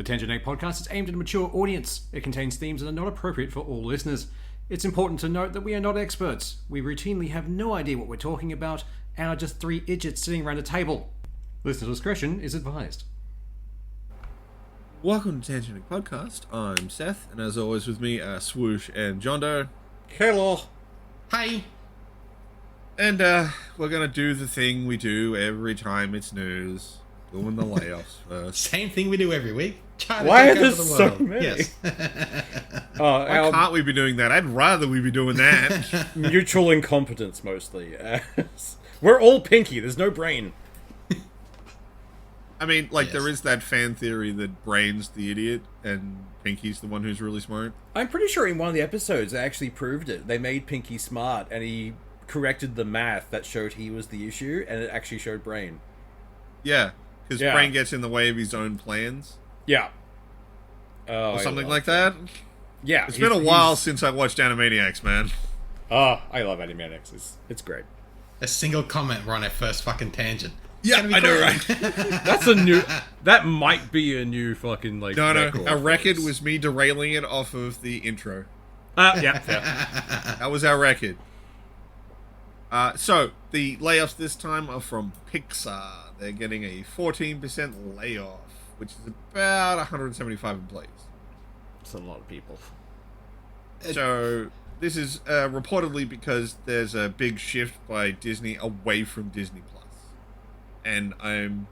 The Tangent 8 podcast is aimed at a mature audience. It contains themes that are not appropriate for all listeners. It's important to note that we are not experts. We routinely have no idea what we're talking about and are just three idiots sitting around a table. Listener discretion is advised. Welcome to Tangent 8 podcast. I'm Seth, and as always with me are Swoosh and John Doe. Hello. Hi. And we're going to do the thing we do every time it's news. Doing the layoffs first. Same thing we do every week. Why are there so many? Yes. Why can't we be doing that? I'd rather we be doing that. Mutual incompetence, mostly. We're all Pinky. There's no brain. I mean, Yes. there is that fan theory that Brain's the idiot and Pinky's the one who's really smart. I'm pretty sure in one of the episodes they actually proved it. They made Pinky smart, and he corrected the math that showed he was the issue, and it actually showed Brain. Yeah, because Yeah. Brain gets in the way of his own plans. Yeah. Or something like that. Yeah. It's been a while since I watched Animaniacs, man. Oh, I love Animaniacs. It's great. A single comment, we're on our first fucking tangent. Yeah, It's gonna be I know, great. right? That's a new... That might be a new fucking, like, No, record. our record was me derailing it off of the intro. Yeah, fair. That was our record. So, the layoffs this time are from Pixar. They're getting a 14% layoff, which is about 175 employees. It's a lot of people. So, this is reportedly because there's a big shift by Disney away from Disney+. And I'm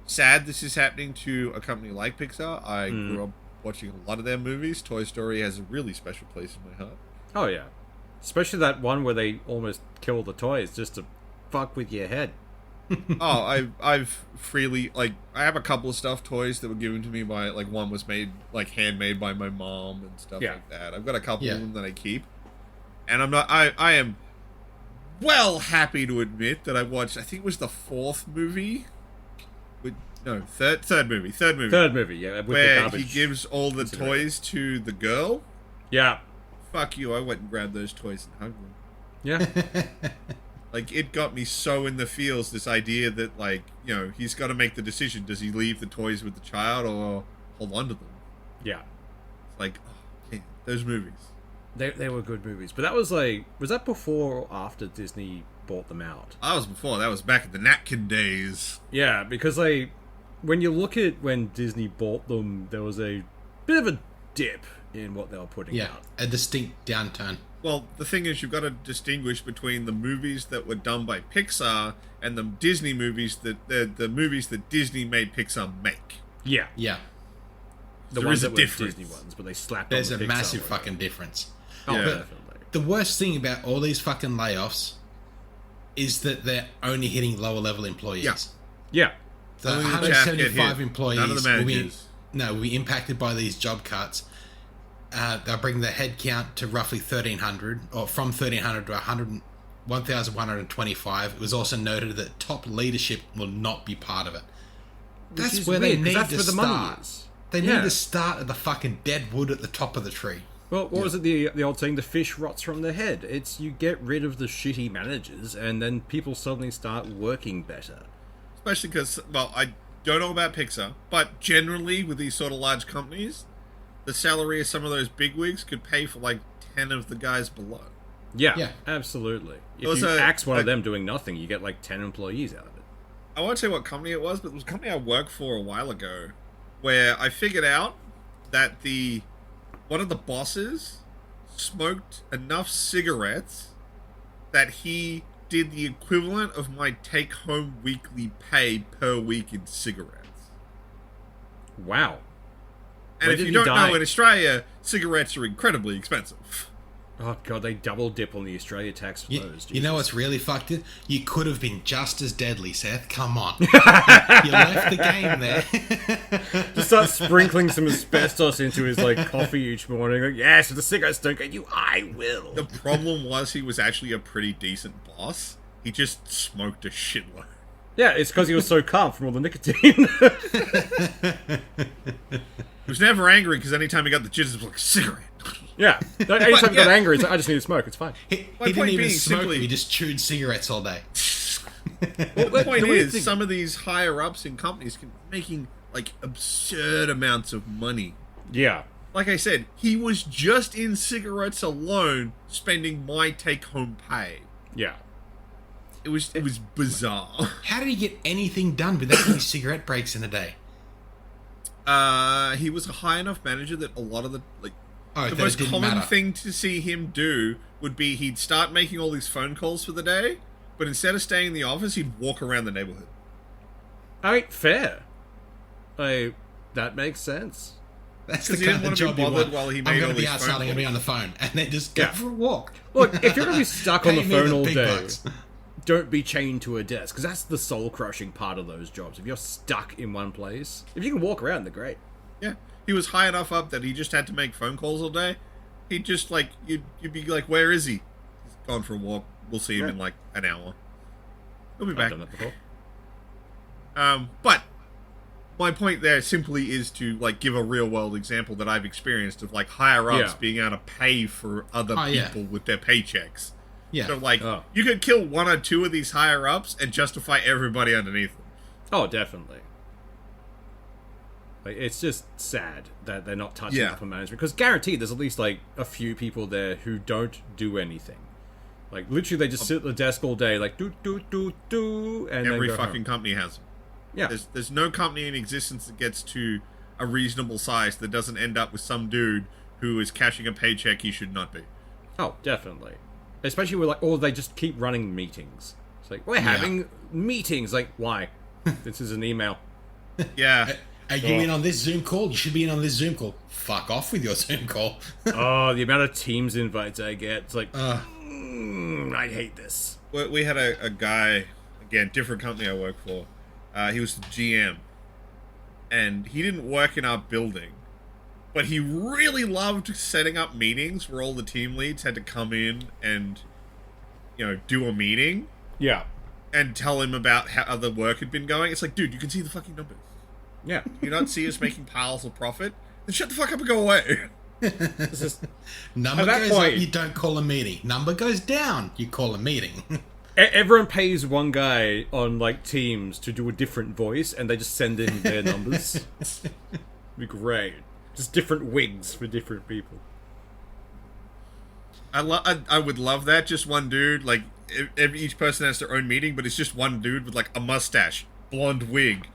sad this is happening to a company like Pixar. I grew up watching a lot of their movies. Toy Story has a really special place in my heart. Oh, yeah. Especially that one where they almost kill the toys just to fuck with your head. I've freely, I have a couple of stuffed toys that were given to me by, one was made, handmade by my mom and stuff like that. I've got a couple of them that I keep. And I am well happy to admit that I watched, I think it was the fourth movie. Third movie. Third movie, yeah. With Where the garbage. he gives all the toys to the girl. Yeah. Fuck you, I went and grabbed those toys and hugged them. Yeah. It got me so in the feels, this idea that, he's got to make the decision. Does he leave the toys with the child or hold on to them? Yeah. Those movies. They were good movies. But that was was that before or after Disney bought them out? That was before. That was back in the napkin days. Yeah, because when you look at when Disney bought them, there was a bit of a dip in what they were putting out. A distinct downturn. Well, the thing is, you've got to distinguish between the movies that were done by Pixar and the Disney movies the movies that Disney made Pixar make. Yeah. Yeah. The There ones is a that difference. were Disney ones, but they slapped There's on a the Pixar massive one. fucking difference. Oh, Yeah. definitely. The worst thing about all these fucking layoffs is that they're only hitting lower level employees. Yeah. Yeah. The Only the chaff get 175 hit. employees None of the managers. will be impacted by these job cuts. They'll bring the head count to roughly 1,300, or from 1,300 to 1,125. It was also noted that top leadership will not be part of it. Which That's is where weird, they 'cause need that's to where the money start. is. They Yeah. need to start at the fucking dead wood at the top of the tree. Well, what was it, the old saying, the fish rots from the head? It's you get rid of the shitty managers and then people suddenly start working better. Especially because, I don't know about Pixar, but generally with these sort of large companies, the salary of some of those bigwigs could pay for 10 of the guys below. Yeah. Absolutely. If was you a- axe one of them doing nothing, you get 10 employees out of it. I won't say what company it was, but it was a company I worked for a while ago, where I figured out that one of the bosses smoked enough cigarettes that he did the equivalent of my take-home weekly pay per week in cigarettes. Wow. And When if did you he don't die? know, in Australia, cigarettes are incredibly expensive. Oh, God, they double dip on the Australia tax for those. You know Jesus. what's really fucked it? You could have been just as deadly, Seth. Come on. You left the game there. Just start sprinkling some asbestos into his coffee each morning. Yes, if the cigarettes don't get you, I will. The problem was he was actually a pretty decent boss. He just smoked a shitload. Yeah, it's because he was so calm from all the nicotine. He was never angry because anytime he got the jitters, it was like, cigarette. Yeah. Anytime he got yeah. angry, it's like, I just need to smoke. It's fine. He point didn't even being smoke simply- them, he just chewed cigarettes all day. Well, the point the weird is, thing- some of these higher ups in companies can be making like absurd amounts of money. Yeah. Like I said, he was just in cigarettes alone spending my take-home pay. Yeah. It was bizarre. How did he get anything done with that many cigarette breaks in a day? He was a high enough manager that a lot of the Oh, the that most it didn't common matter. thing to see him do would be he'd start making all these phone calls for the day, but instead of staying in the office, he'd walk around the neighborhood. I mean, fair. That makes sense. That's the 'Cause he kind didn't of wanna be job you bothered want. while he I'm made going all to be these outside, phone I'm going to be on the calls. phone. And then just go Yeah. for a walk. Look, if you're going to be stuck on Pay the me phone the all big day, bucks. don't be chained to a desk, because that's the soul-crushing part of those jobs. If you're stuck in one place, if you can walk around, they're great. Yeah, he was high enough up that he just had to make phone calls all day. He'd just you'd be like, "Where is he?" He's gone for a walk. We'll see him in like an hour. He'll be I've back. done that before. But my point there simply is to give a real world example that I've experienced of higher ups Yeah. being able to pay for other Oh, yeah. people with their paychecks. Yeah. So you could kill one or two of these higher ups and justify everybody underneath them. Oh, definitely. It's just sad that they're not touching Yeah. upper management, because guaranteed there's at least a few people there who don't do anything. Literally, they just sit at the desk all day, do do do do, and then Every go fucking home. company has them. Yeah. There's no company in existence that gets to a reasonable size that doesn't end up with some dude who is cashing a paycheck he should not be. Oh, definitely. Especially with or they just keep running meetings. It's we're having meetings. Why? This is an email. Yeah. Are you in on this Zoom call? You should be in on this Zoom call. Fuck off with your Zoom call. Oh, the amount of Teams invites I get. It's Uh, I hate this. We had a guy, again, different company I work for. He was the GM. And he didn't work in our building. But he really loved setting up meetings where all the team leads had to come in and, do a meeting Yeah. and tell him about how the work had been going. It's dude, you can see the fucking numbers. Yeah. You not see us making piles of profit? Then shut the fuck up and go away. This is number At that goes point- up, you don't call a meeting. Number goes down, you call a meeting. everyone pays one guy on Teams to do a different voice, and they just send in their numbers. Be great. Just different wigs for different people. I would love that. Just one dude. Each person has their own meeting, but it's just one dude with a mustache, blonde wig,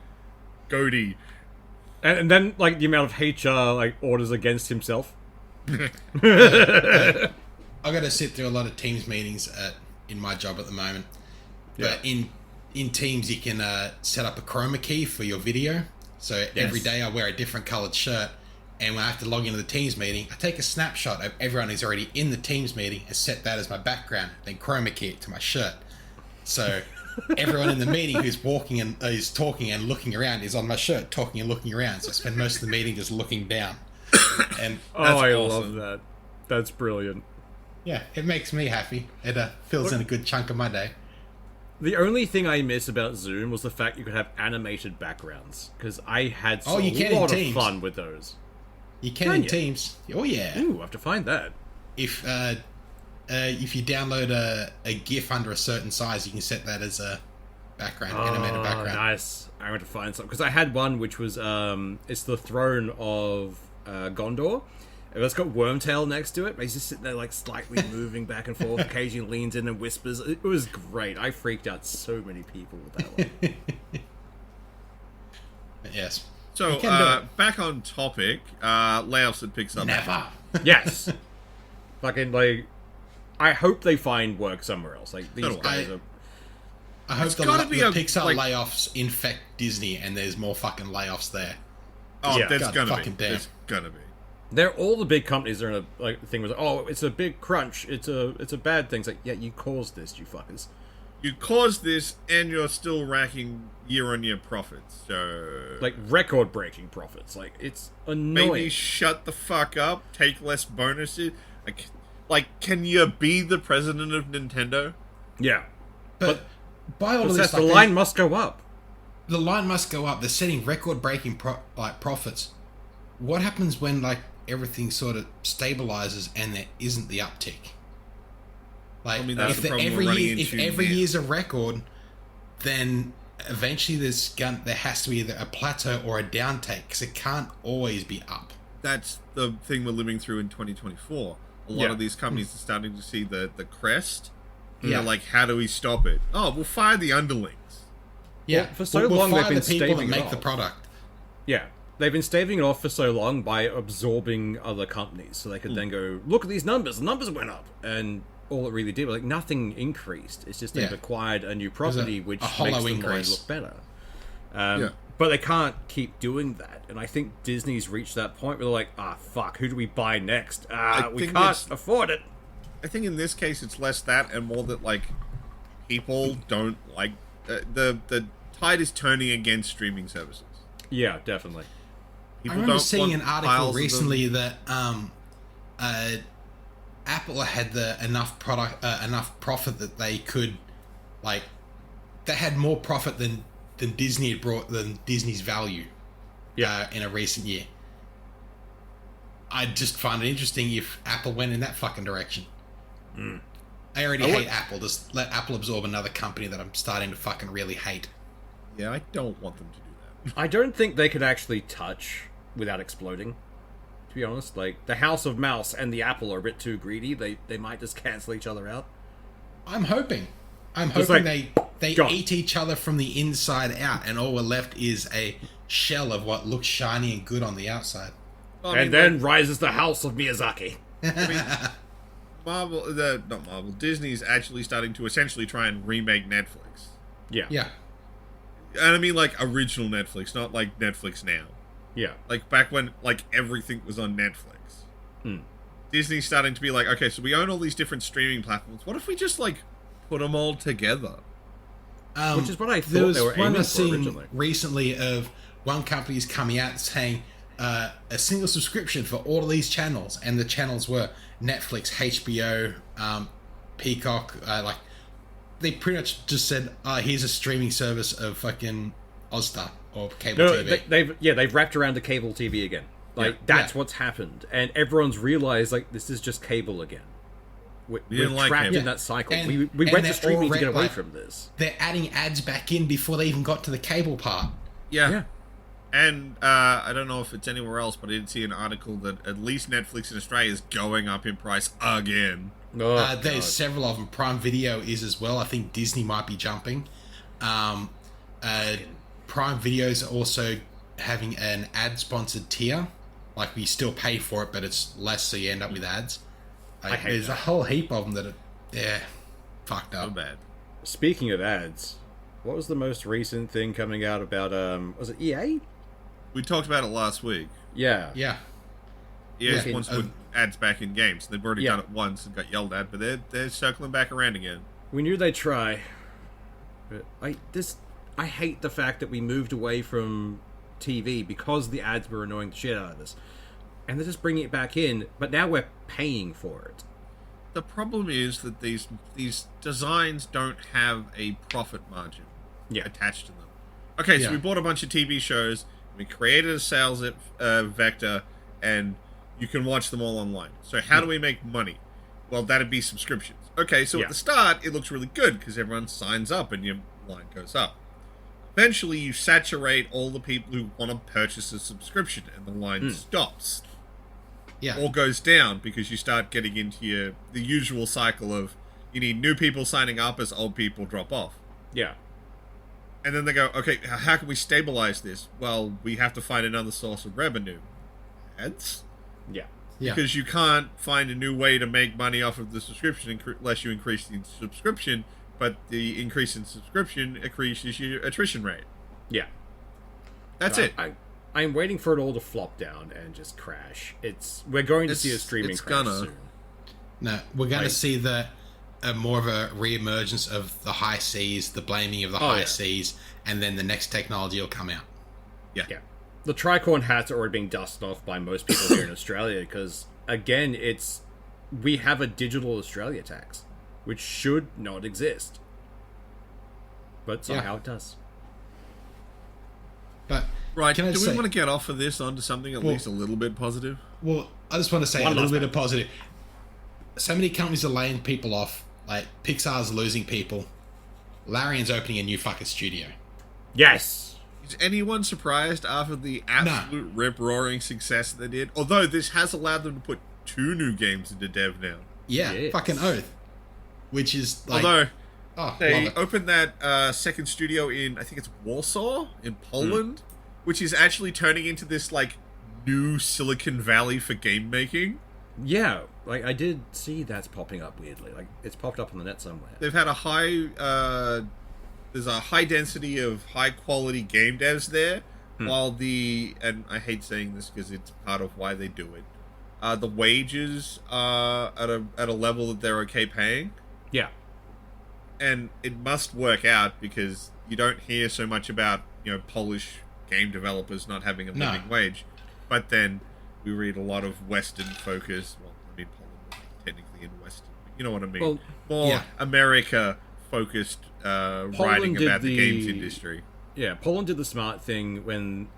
goatee. And then the amount of HR orders against himself. I got to sit through a lot of Teams meetings in my job at the moment. Yeah. But in Teams, you can set up a chroma key for your video. So every day I wear a different colored shirt. And when I have to log into the Teams meeting, I take a snapshot of everyone who's already in the Teams meeting and set that as my background, then chroma key it to my shirt. So everyone in the meeting who's walking and is talking and looking around is on my shirt, talking and looking around. So I spend most of the meeting just looking down. And Oh, I awesome. love that. That's brilliant. yeah, it makes me happy. It fills in a good chunk of my day. The only thing I miss about Zoom was the fact you could have animated backgrounds, because I had You can in a lot of Teams. fun with those. You can Can in you? Teams. Oh yeah. Ooh, I have to find that. If you download a GIF under a certain size, you can set that as a background, animated background. Nice. I'm going to find some, because I had one which was it's the throne of Gondor. And it's got Wormtail next to it. But he's just sitting there slightly moving back and forth. Occasionally leans in and whispers. It was great. I freaked out so many people with that one. Yes. So, You can do it. back on topic, layoffs that picks up. Never. Yes. Fucking I hope they find work somewhere else. These So do guys I. are. I hope It's the gotta be a, Pixar like- layoffs infect Disney, and there's more fucking layoffs there. Oh, Yeah. there's God gonna be. fucking damn. There's gonna be. They're all the big companies are in a thing with it's a big crunch. It's a bad thing. It's yeah, you caused this, you fuckers. You caused this, and you're still racking year-on-year profits. So Record-breaking profits. It's annoying. maybe shut the fuck up. Take less bonuses. Can you be the president of Nintendo? Yeah. But by all What's of that? this, The line must go up. the line must go up. They're setting record-breaking profits. What happens when everything sort of stabilizes and there isn't the uptick? I mean, that's if the problem every we're running year, if into every now. year's a record, then eventually there has to be either a plateau or a downtake, because it can't always be up. That's the thing we're living through in 2024. A lot of these companies are starting to see the crest. And they're like, how do we stop it? Oh, we'll fire the underlings. Yeah, Well, for so long fire they've been the people that staving it make the off. product. Yeah. They've been staving it off for so long by absorbing other companies, so they could then go, look at these numbers, the numbers went up. And all it really did was, like, nothing increased. It's just they've acquired a new property, which makes the line look better. But they can't keep doing that. And I think Disney's reached that point where they're like, fuck, who do we buy next? We can't afford it. I think in this case it's less that and more that, like, people don't like... the tide is turning against streaming services. Yeah, definitely. People I remember don't seeing want an article piles of recently that Apple had enough profit that they could, like, they had more profit than Disney had brought, than Disney's value in a recent year. I'd just find it interesting if Apple went in that fucking direction. I already hate Apple. Just let Apple absorb another company that I'm starting to fucking really hate. Yeah, I don't want them to do that. I don't think they could actually touch without exploding, to be honest. Like, the House of Mouse and the Apple are a bit too greedy. They might just cancel each other out. I'm hoping like, they eat each other from the inside out, and all we're left is a shell of what looks shiny and good on the outside. Well, And then rises the House of Miyazaki. Not Marvel, Disney's actually starting to essentially try and remake Netflix. Yeah. Yeah. And I mean, like, original Netflix, not like Netflix now. Yeah. Like, back when, like, everything was on Netflix. Disney's starting to be like, okay, so we own all these different streaming platforms. What if we just, like, put them all together? Which is what I thought there was they were one aiming I've for seen originally. recently of one company's coming out saying a single subscription for all of these channels, and the channels were Netflix, HBO, Peacock. Like, they pretty much just said, here's a streaming service of fucking Ozstar or cable TV. They've wrapped around the cable TV again. Like, that's what's happened, and everyone's realized, like, this is just cable again. We're trapped in that cycle. And- We and went they're to streaming to get away like, from this. They're adding ads back in before they even got to the cable part. Yeah. And I don't know if it's anywhere else, but I did see an article that at least Netflix in Australia is going up in price again. Oh, There's several of them. Prime Video is as well. I think Disney might be jumping. Prime Video is also having an ad-sponsored tier. Like, we still pay for it, but it's less, so you end up with ads. There's a whole heap of them that are, fucked up. So bad. Speaking of ads, what was the most recent thing coming out about, was it EA? We talked about it last week. Yeah. Yeah. EA wants to put ads back in games. They've already done it once and got yelled at, but they're circling back around again. We knew they'd try. But I hate the fact that we moved away from TV because the ads were annoying the shit out of us. And they're just bringing it back in, but now we're paying for it. The problem is that these designs don't have a profit margin attached to them. Okay, so we bought a bunch of TV shows, we created a sales vector, and you can watch them all online. So how do we make money? Well, that'd be subscriptions. Okay, so at the start, it looks really good because everyone signs up and your line goes up. Eventually, you saturate all the people who want to purchase a subscription, and the line stops. Yeah. Or goes down because you start getting into the usual cycle of you need new people signing up as old people drop off. Yeah. And then they go, okay, how can we stabilize this? Well, we have to find another source of revenue. Ads? Yeah. Because you can't find a new way to make money off of the subscription unless you increase the subscription, but the increase in subscription increases your attrition rate. Yeah. That's it. I'm waiting for it all to flop down and just crash. We're going to see a streaming crash soon. No, we're going to see more of a re-emergence of the high seas, the blaming of the high seas, and then the next technology will come out. Yeah. The tricorn hats are already being dusted off by most people here in Australia because, again, we have a digital Australia tax, which should not exist. But somehow it does. But right, do we want to get off of this onto something at least a little bit positive? Well, I just want to say a little bit of positive. So many companies are laying people off. Like, Pixar's losing people. Larian's opening a new fucking studio. Yes. Is anyone surprised after the absolute rip-roaring success that they did? Although this has allowed them to put 2 new games into dev now. Yeah, Yes. fucking oath. Which is like... Although love they it. opened that second studio in, I think it's Warsaw, in Poland, which is actually turning into this, like, new Silicon Valley for game making. Yeah, like I did see that's popping up weirdly. Like it's popped up on the net somewhere. They've had a there's a high density of high quality game devs there, while and I hate saying this because it's part of why they do it, the wages are at a level that they're okay paying. Yeah. And it must work out because you don't hear so much about, Polish game developers not having a living wage. But then we read a lot of Western focus. Well, I mean, Poland is technically in Western, but you know what I mean. Well, more America focused writing about the games industry. Yeah, Poland did the smart thing when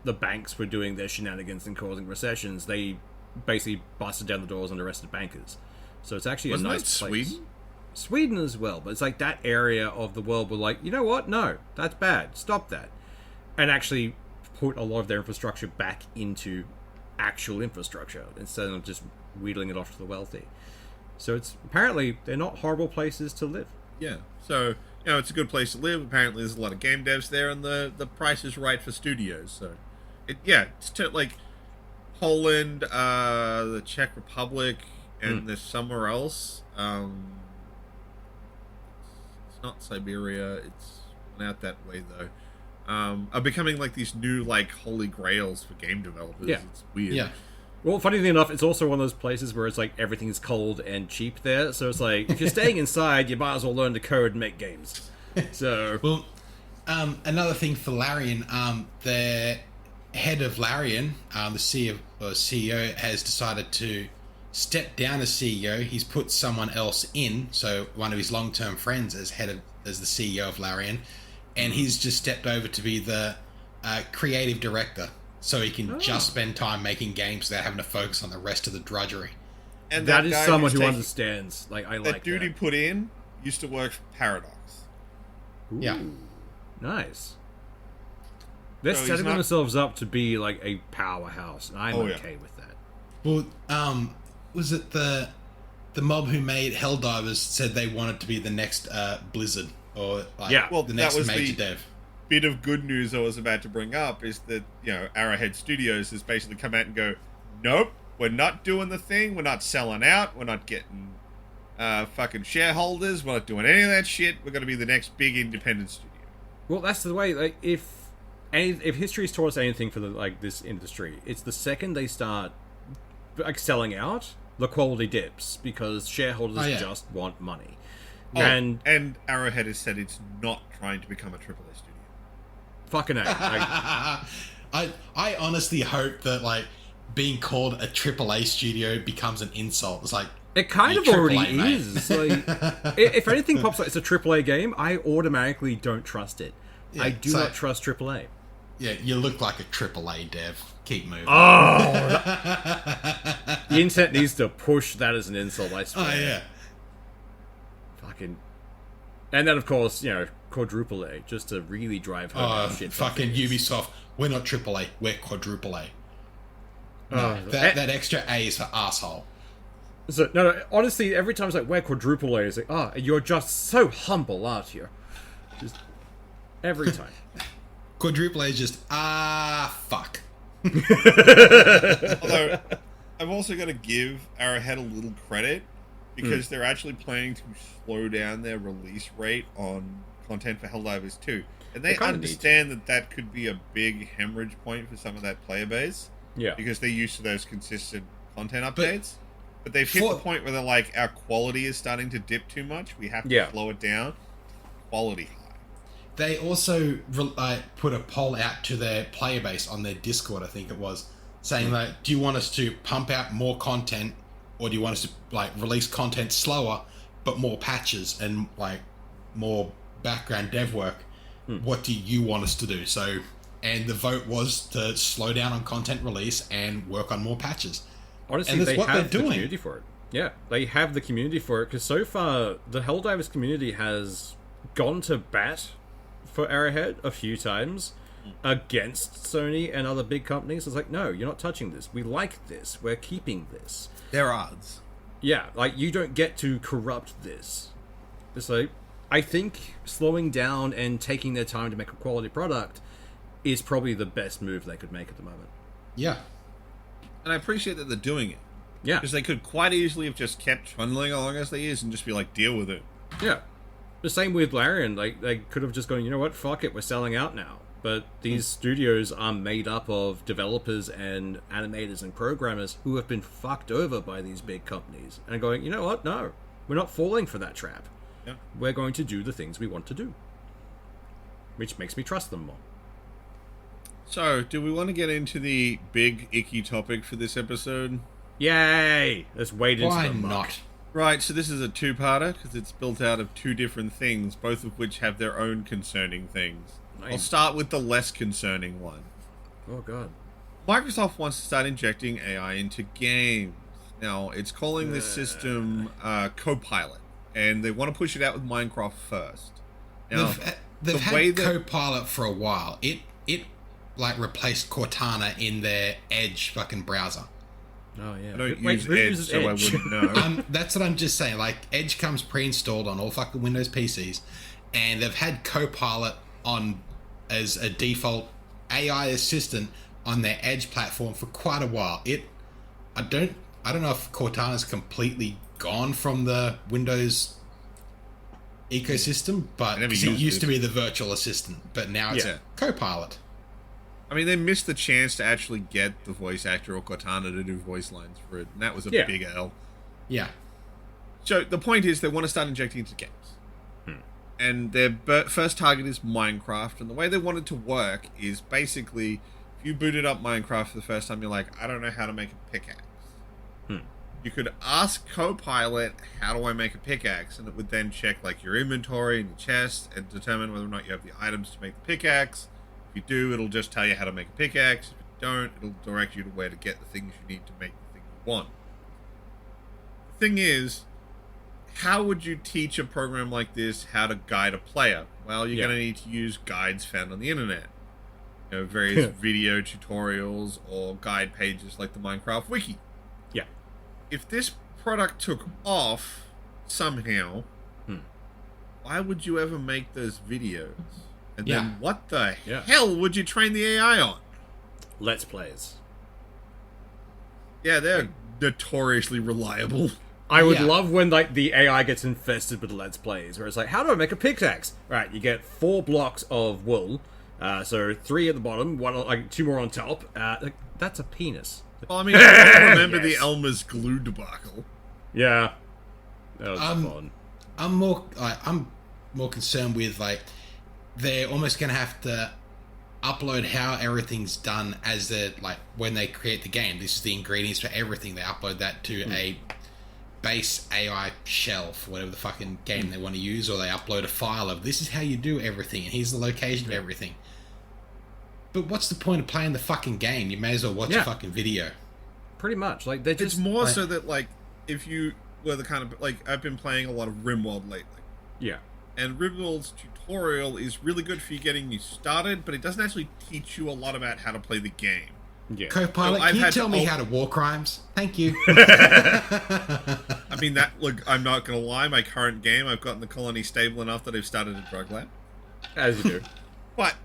the banks were doing their shenanigans and causing recessions. They basically busted down the doors and arrested bankers. So it's actually Wasn't a nice that place. Sweden? Sweden as well, but it's like that area of the world were like, you know what? No, that's bad. Stop that. And actually put a lot of their infrastructure back into actual infrastructure instead of just wheedling it off to the wealthy. So it's apparently they're not horrible places to live. Yeah. So, it's a good place to live. Apparently there's a lot of game devs there and the price is right for studios. So, it's like Poland, the Czech Republic, and there's somewhere else. It's not Siberia. It's out that way though. Are becoming like these new like holy grails for game developers. Yeah. It's weird. Yeah. Well, funny thing enough, it's also one of those places where it's like everything's cold and cheap there. So it's like if you're staying inside, you might as well learn to code and make games. So Well, another thing for Larian, the head of Larian, the CEO, has decided to step down as CEO. He's put someone else in, so one of his long-term friends as the CEO of Larian, and he's just stepped over to be the creative director, so he can just spend time making games without having to focus on the rest of the drudgery. And that is guy someone who's who taking- understands. Like I that like dude that. he put in used to work for Paradox. Ooh, Yeah. Nice. They're So he's setting not- themselves up to be like a powerhouse, and I'm Oh, yeah. okay with that. Well, was it the mob who made Helldivers said they wanted to be the next Blizzard, or like Yeah. the next that was major the dev? bit of good news I was about to bring up is that, Arrowhead Studios has basically come out and go, nope, we're not doing the thing, we're not selling out, we're not getting fucking shareholders, we're not doing any of that shit, we're going to be the next big independent studio. Well, that's the way. Like, if history's taught us anything for this industry, it's the second they start like selling out, the quality dips because shareholders just want money. And Arrowhead has said it's not trying to become a AAA studio. fucking A. Like, I honestly hope that like being called a AAA studio becomes an insult. It's like it kind you're of already AAA, mate. is. Like, if anything pops up, it's a AAA game. I automatically don't trust it. Yeah, I do so- not trust AAA. Yeah, you look like a AAA dev. Keep moving. The internet needs to push that as an insult, I swear. Oh yeah. Fucking. And then, of course, quadruple A, just to really drive home how shit Fucking something is. Ubisoft. We're not AAA. We're quadruple A. Oh, That extra A is for asshole. So, no, honestly, every time it's like, we're quadruple A, it's like, you're just so humble, aren't you? Just every time. Quadruple A is just fuck. Although, I've also got to give Arrowhead a little credit because they're actually planning to slow down their release rate on content for Helldivers 2. And they kinda understand that could be a big hemorrhage point for some of that player base Yeah. because they're used to those consistent content But- updates. But they've hit the point where they're like, our quality is starting to dip too much. We have to slow it down. Quality high. They also put a poll out to their player base on their Discord, I think it was, saying like, do you want us to pump out more content, or do you want us to like release content slower but more patches and like more background dev work? What do you want us to do? So, and the vote was to slow down on content release and work on more patches. Honestly, And that's they what have they're the doing. community for it. Yeah, they have the community for it, because so far, the Helldivers community has gone to bat for Arrowhead a few times against Sony and other big companies. It's like, no, you're not touching this. We like this. We're keeping this. Their odds. Yeah, like, you don't get to corrupt this. It's like, I think slowing down and taking their time to make a quality product is probably the best move they could make at the moment. Yeah. And I appreciate that they're doing it. Yeah. Because they could quite easily have just kept trundling along as they is and just be like, deal with it. Yeah. The same with Larian. Like, they could have just gone, you know what, fuck it, we're selling out now. But these studios are made up of developers and animators and programmers who have been fucked over by these big companies. And going, you know what, no, we're not falling for that trap. Yeah. We're going to do the things we want to do. Which makes me trust them more. So, do we want to get into the big, icky topic for this episode? Yay! Let's wade into Why the muck. not? Right, so this is a two-parter because it's built out of two different things, both of which have their own concerning things. Nice. I'll start with the less concerning one. Oh, God. Microsoft wants to start injecting AI into games. Now, it's calling this system Copilot, and they want to push it out with Minecraft first. Now, They've had Copilot for a while. It like replaced Cortana in their Edge fucking browser. Oh, yeah. I don't Wait, use who Edge, uses so I Edge? wouldn't know. That's what I'm just saying. Like, Edge comes pre-installed on all fucking Windows PCs, and they've had Copilot on as a default AI assistant on their Edge platform for quite a while. I don't know if Cortana's completely gone from the Windows ecosystem, but it used to be the virtual assistant, but now it's Copilot. I mean, they missed the chance to actually get the voice actor or Cortana to do voice lines for it, and that was a big L. Yeah. So the point is, they want to start injecting into games. And their first target is Minecraft, and the way they want it to work is basically, if you booted up Minecraft for the first time, you're like, I don't know how to make a pickaxe. You could ask Copilot, how do I make a pickaxe? And it would then check like your inventory and your chest and determine whether or not you have the items to make the pickaxe. If you do, it'll just tell you how to make a pickaxe. If you don't, it'll direct you to where to get the things you need to make the thing you want. The thing is, how would you teach a program like this how to guide a player? Well, you're going to need to use guides found on the internet. You know, various video tutorials or guide pages like the Minecraft Wiki. Yeah. If this product took off somehow, why would you ever make those videos? And then what the hell would you train the AI on? Let's Plays. Yeah, they're notoriously reliable. I would love when like the AI gets infested with Let's Plays, where it's like, how do I make a pickaxe? Right, you get 4 blocks of wool, so 3 at the bottom, 2 more on top. That's a penis. Well, I mean, I remember the Elmer's glue debacle. Yeah, that was fun. I'm more concerned with like they're almost going to have to upload how everything's done as the like when they create the game. This is the ingredients for everything. They upload that to a base AI shell for whatever the fucking game they want to use, or they upload a file of this is how you do everything and here's the location of everything. But what's the point of playing the fucking game? You may as well watch a fucking video. Pretty much. Like they just it's more so that like if you were the kind of like I've been playing a lot of RimWorld lately. Yeah. And RimWorld's tutorial is really good for you getting you started, but it doesn't actually teach you a lot about how to play the game. Yeah. Copilot, can you tell me how to war crimes? Thank you. I mean, I'm not going to lie, my current game, I've gotten the colony stable enough that I've started a drug lab. As you do. But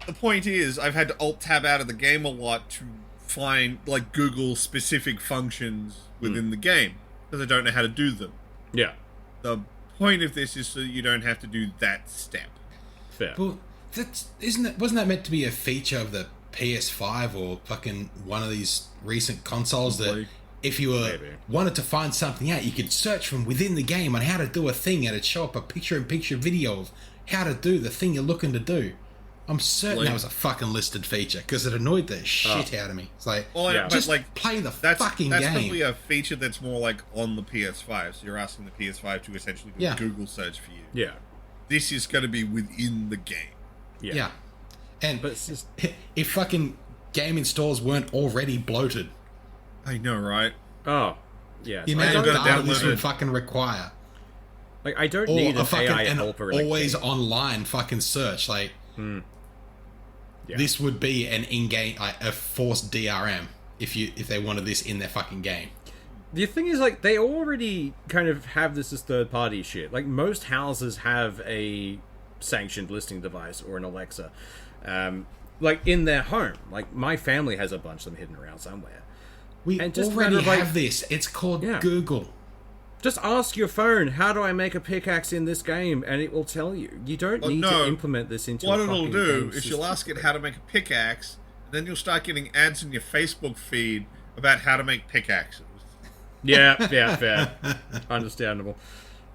the point is, I've had to alt-tab out of the game a lot to find, like, Google specific functions within the game, because I don't know how to do them. Yeah. The point of this is so you don't have to do that step. Fair. Well, wasn't that meant to be a feature of the PS5 or fucking one of these recent consoles that if you wanted to find something out, you could search from within the game on how to do a thing and it'd show up a picture-in-picture video of how to do the thing you're looking to do. I'm certain that was a fucking listed feature because it annoyed the shit out of me. It's like, just play the fucking game. That's probably a feature that's more like on the PS5. So you're asking the PS5 to essentially do a Google search for you. Yeah. This is going to be within the game. Yeah. And but it's just, if fucking game installs weren't already bloated. I know, right? Oh, yeah. The amount of data this would fucking require. Like, I don't Or need a an fucking AI an helper in a always game. online fucking search. Like, Yeah. this would be an in-game, like, a forced DRM if they wanted this in their fucking game. The thing is, like, they already kind of have this as third-party shit. Like, most houses have a sanctioned listening device or an Alexa, like, in their home. Like, my family has a bunch of them hidden around somewhere. We And just a already matter of, like- have this. It's called Yeah. Google. Just ask your phone, how do I make a pickaxe in this game, and it will tell you. You don't need to implement this into what a it'll fucking do game is system. you'll ask it how to make a pickaxe, and then you'll start getting ads in your Facebook feed about how to make pickaxes. Yeah, fair. Understandable.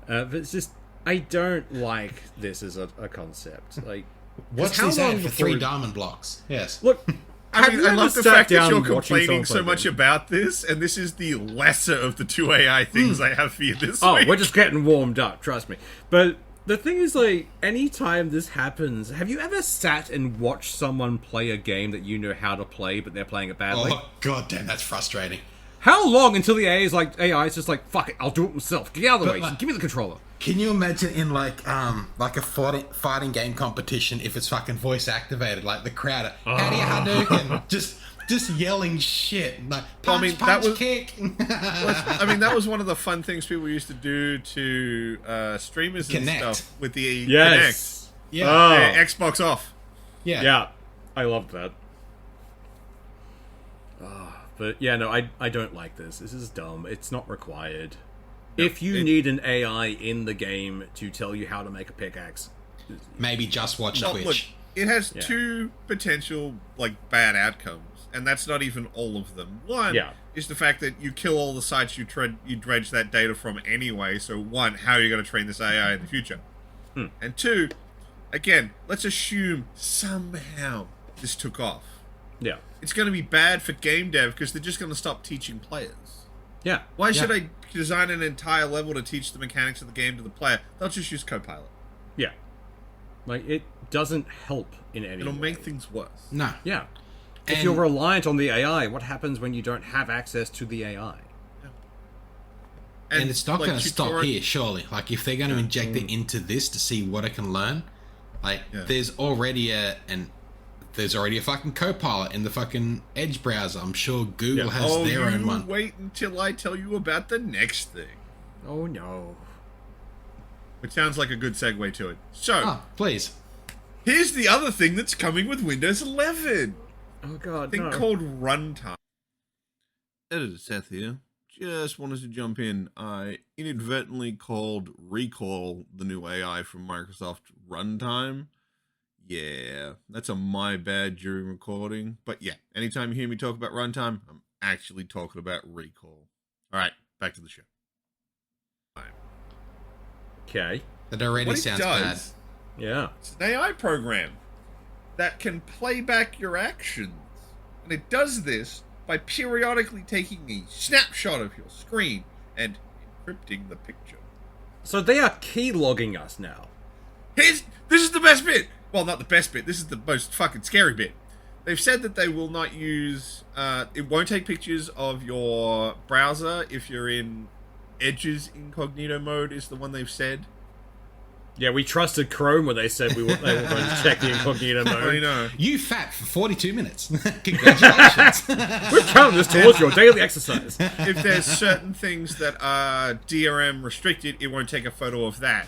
But it's just, I don't like this as a concept. Like, What's how this long ad for before- 3 diamond blocks? Yes. look, I mean, I love the fact that you're complaining so much about. about this, and this is the lesser of the two AI things I have for you this Oh, week. we're just getting warmed up, trust me. But the thing is, like, anytime this happens, have you ever sat and watched someone play a game that you know how to play, but they're playing it badly? Oh, god damn, that's frustrating. How long until the AI is just like, fuck it, I'll do it myself. Get out of the way. like- Give me the controller. Can you imagine in like a fighting game competition if it's fucking voice activated, like the crowd, how do you Hadouken? just yelling shit, like punch, I mean, punch, that was- kick. I mean, that was one of the fun things people used to do to streamers and Connect. stuff with the Yes. Yeah. Connect. Oh. Xbox off. Yeah, I loved that. But yeah, no, I don't like this. This is dumb. It's not required. If you need an AI in the game to tell you how to make a pickaxe, Maybe just watch No, Twitch. look, it has Yeah. two potential bad outcomes, and that's not even all of them. One Yeah. is the fact that you kill all the sites you dredge that data from anyway. So one, how are you going to train this AI in the future? And two, again, let's assume somehow this took off. yeah, It's going to be bad for game dev because they're just going to stop teaching players. yeah. Why should I design an entire level to teach the mechanics of the game to the player? They'll just use Copilot. Yeah. Like, it doesn't help in any It'll way. make things worse. No. Yeah. If And- you're reliant on the AI, what happens when you don't have access to the AI? And it's not like, going to stop tutorial- here, surely. Like, if they're going to inject it into this to see what it can learn, like, Yeah. there's already a fucking Copilot in the fucking Edge browser. I'm sure Google Yeah. has their own you one. wait until I tell you about the next thing. Oh, no. Which sounds like a good segue to it. So, Oh, please. here's the other thing that's coming with Windows 11. Oh, God, A thing no. called Runtime. Editor Seth here. Just wanted to jump in. I inadvertently called Recall the new AI from Microsoft Runtime. Yeah, that's a my bad during recording. But yeah, anytime you hear me talk about Runtime, I'm actually talking about Recall. Alright, back to the show. Okay. That already What it sounds does, Yeah. it's an AI program that can play back your actions. And it does this by periodically taking a snapshot of your screen and encrypting the picture. So they are keylogging us now. This is the best bit! Well, not the best bit, this is the most fucking scary bit. They've said that they will not use... it won't take pictures of your browser if you're in Edge's incognito mode, is the one they've said. Yeah, we trusted Chrome when they said they were going to check the incognito I mode. know. bad. You fat for 42 minutes. Congratulations. We're counting this towards your daily exercise. If there's certain things that are DRM restricted, it won't take a photo of that.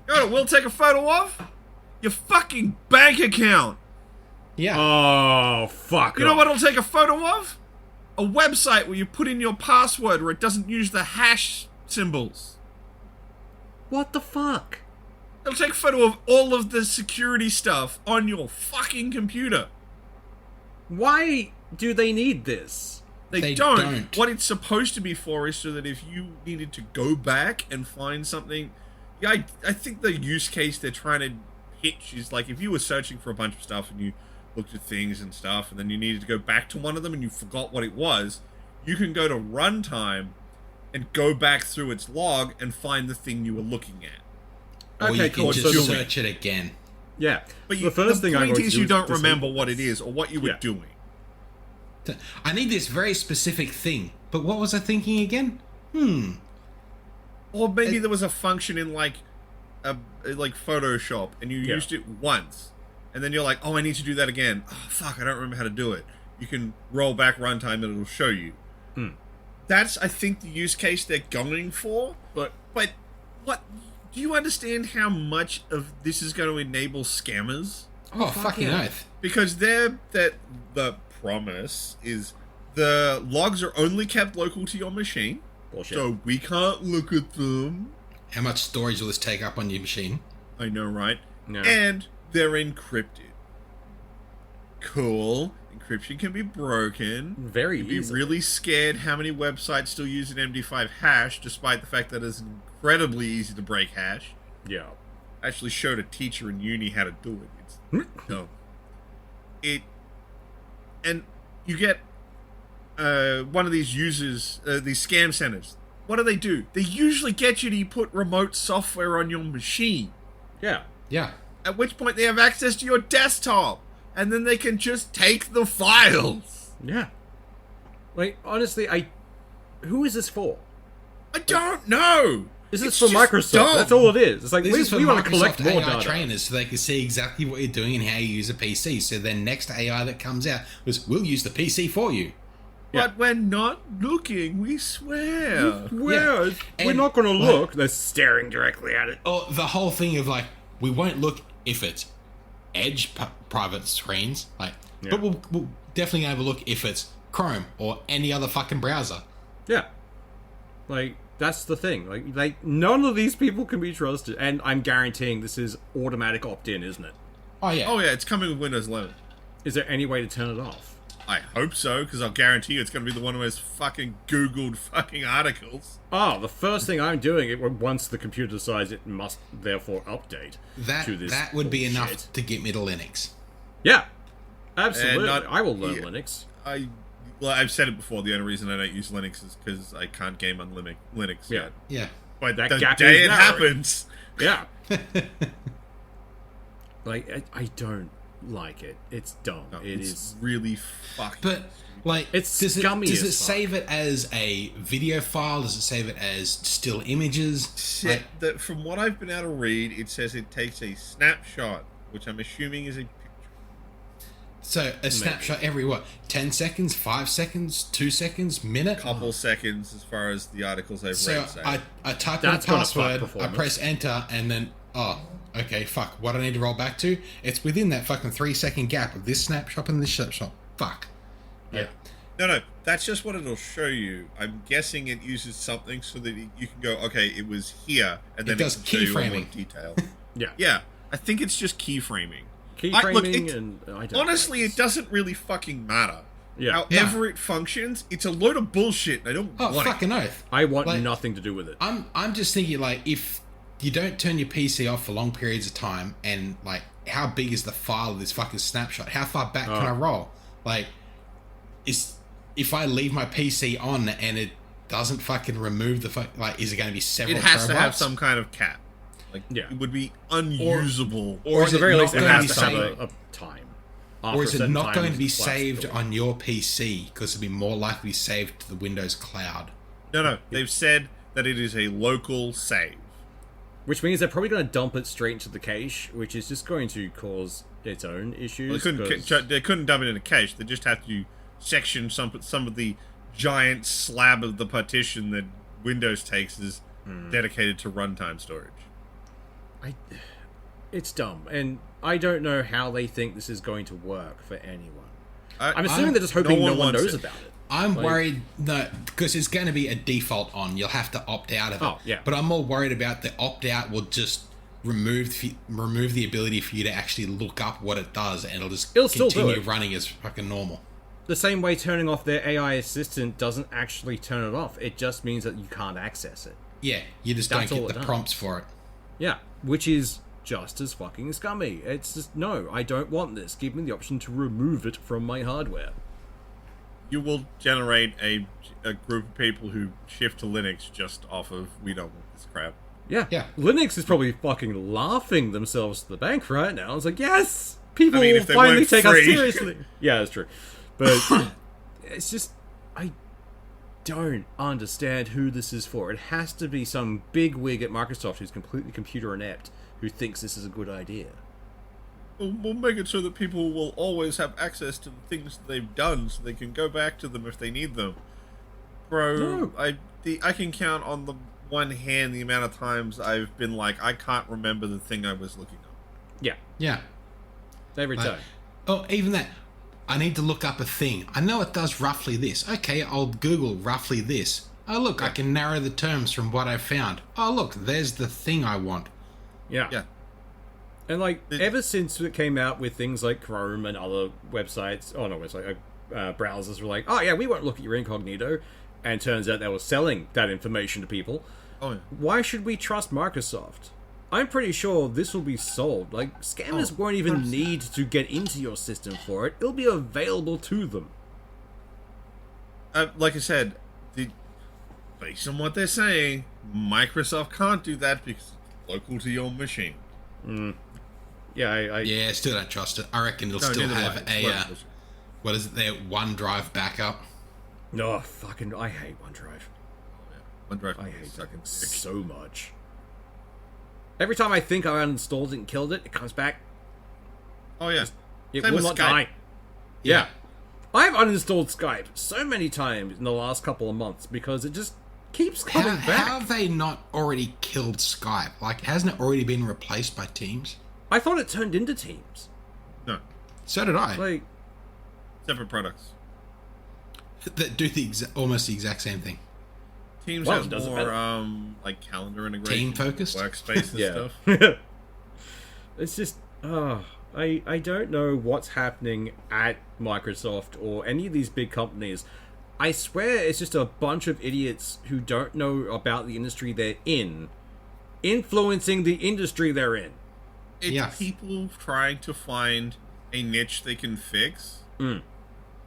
You know what it will take a photo of? Your fucking bank account. Yeah. Oh, fuck. You know what it'll take a photo of? A website where you put in your password where it doesn't use the hash symbols. What the fuck? It'll take a photo of all of the security stuff on your fucking computer. Why do they need this? They don't. What it's supposed to be for is so that if you needed to go back and find something... Yeah, I think the use case they're trying to pitch is like if you were searching for a bunch of stuff and you looked at things and stuff and then you needed to go back to one of them and you forgot what it was, you can go to Runtime and go back through its log and find the thing you were looking at. Or Okay, you can cool. just So search it again. yeah, But the first thing I'm point going is to do you don't disable remember what this. it is or what you were Yeah. doing. I need this very specific thing. But what was I thinking again? Or maybe there was a function in like Photoshop, and you used it once, and then you're like, oh, I need to do that again. Oh fuck, I don't remember how to do it. You can roll back runtime and it'll show you. That's, I think, the use case they're going for. But what? Do you understand how much of this is going to enable scammers? Oh, fucking oath. Because the promise is the logs are only kept local to your machine. Bullshit. So we can't look at them. How much storage will this take up on your machine? I know, right? No. And they're encrypted. Cool. Encryption can be broken. Very You'd be easy. really scared how many websites still use an MD5 hash, despite the fact that it's incredibly easy to break hash. Yeah. I actually showed a teacher in uni how to do it. It's dumb. And you get one of these users, these scam centers. What do? They usually get you to put remote software on your machine. Yeah. Yeah. At which point they have access to your desktop. And then they can just take the files. Yeah. Like, honestly, who is this for? I don't know. This It's is for just Microsoft. dumb. That's all it is. It's like, This is for we want to collect Microsoft more AI data. trainers so they can see exactly what you're doing and how you use a PC. So their next AI that comes out was, we'll use the PC for you. Yeah. But we're not looking, we swear. Where? Yeah. We're And, not going to like- look. They're staring directly at it. Oh, the whole thing of like, we won't look if it's Edge private screens, like, but we'll definitely have a look if it's Chrome or any other fucking browser. Yeah. Like, that's the thing. Like none of these people can be trusted. And I'm guaranteeing this is automatic opt-in, isn't it? Oh yeah. Oh yeah, it's coming with Windows 11. Is there any way to turn it off? I hope so, because I'll guarantee you it's going to be the one who has fucking Googled fucking articles. Oh, the first thing I'm doing once the computer decides it must therefore update to this That would be bullshit. enough to get me to Linux. Yeah, absolutely. And I will learn Linux. I've said it before, the only reason I don't use Linux is because I can't game on Linux Yeah. yet. Yeah. But That the gap day is it narrowing. happens... Yeah. Like, I don't like it. It's dumb. No, It it's is. really fucking... But like, It's does scummy Does as it fuck. save it as a video file? Does it save it as still images? Like, that from what I've been able to read, it says it takes a snapshot, which I'm assuming is a picture. so a snapshot every what? 10 seconds, 5 seconds, 2 seconds, minute? Couple seconds as far as the articles I've So read say. I type in a That's gonna fuck password, I performance. press enter, and then okay, fuck. What do I need to roll back to? It's within that fucking 3-second gap of this snapshot and this snapshot. Fuck. Yeah. No, that's just what it'll show you. I'm guessing it uses something so that you can go, okay, it was here, and then It does can show you in more keyframing. detail. Yeah. Yeah, I think it's just keyframing. Keyframing and I don't Honestly, like it this. doesn't really fucking matter. Yeah. However it functions, it's a load of bullshit, and I don't Oh, want it. fucking oath. I want Like- nothing to do with it. I'm just thinking, like, if you don't turn your PC off for long periods of time, and like, how big is the file of this fucking snapshot? How far back can I roll? Like, if I leave my PC on and it doesn't fucking remove the like, is it going to be several? It has to have terabytes? some kind of cap. Like, Yeah. it would be unusable. Or at is the it very not least, it going to has be to have saved? a time. Or After is a it certain not time, going to be it's collapsed saved away. on your PC because it'll be more likely to be saved to the Windows cloud? No, they've said that it is a local save. Which means they're probably going to dump it straight into the cache, which is just going to cause its own issues. Well, because- they couldn't dump it in a cache. They just have to section some of the giant slab of the partition that Windows takes is dedicated to runtime storage. It's dumb, and I don't know how they think this is going to work for anyone. I'm assuming I'm- they're just hoping no one wants knows it. about it. I'm Like- worried because it's going to be a default on. You'll have to opt out of it. Oh, yeah. But I'm more worried about the opt out will just remove the ability for you to actually look up what it does, and it'll just It'll still do continue it. running as fucking normal. The same way turning off their AI assistant doesn't actually turn it off. It just means that you can't access it. Yeah, you just That's don't all get it the does. prompts for it. Yeah, which is just as fucking scummy. It's just, no, I don't want this. Give me the option to remove it from my hardware. You will generate a group of people who shift to Linux just off of we don't want this crap. Yeah. Yeah. Linux is probably fucking laughing themselves to the bank right now. It's like, yes! People I mean, will if they finally weren't take us free. seriously. Yeah, that's true. But it's just, don't understand who this is for. It has to be some big wig at Microsoft who's completely computer inept who thinks this is a good idea. We'll make it so that people will always have access to the things they've done, so they can go back to them if they need them. Bro, No. I can count on the one hand the amount of times I've been like, I can't remember the thing I was looking up. Yeah, Yeah. every time. Oh, even that. I need to look up a thing. I know it does roughly this. Okay, I'll Google roughly this. Oh, look, I can narrow the terms from what I've found. Oh, look, there's the thing I want. Yeah. Yeah. And like, ever since it came out with things like Chrome and other websites, browsers were like, oh yeah, we won't look at your incognito. And turns out they were selling that information to people. Oh, yeah. Why should we trust Microsoft? I'm pretty sure this will be solved. Like, scammers won't even 100%. need to get into your system for it. It'll be available to them. Like I said, based on what they're saying, Microsoft can't do that because it's local to your machine. Yeah, Yeah, still don't trust it. I reckon it'll No, still neither do have I. It's local. what is it there, OneDrive backup. No, fucking, I hate OneDrive. OneDrive I hate that second. so much. Every time I think I uninstalled it and killed it, it comes back. Oh yeah. It Same will with not Skype. die. Yeah. I've uninstalled Skype so many times in the last couple of months because it just keeps coming How back. have they not already killed Skype? Like, hasn't it already been replaced by Teams? I thought it turned into Teams. No, So did I. Like, separate products. That do the almost the exact same thing. Teams Well, has it doesn't more matter. like calendar integration, Team-focused? workspace and yeah. stuff. It's just, I don't know what's happening at Microsoft or any of these big companies. I swear it's just a bunch of idiots who don't know about the industry they're in, influencing the industry they're in. It's Yeah. people trying to find a niche they can fix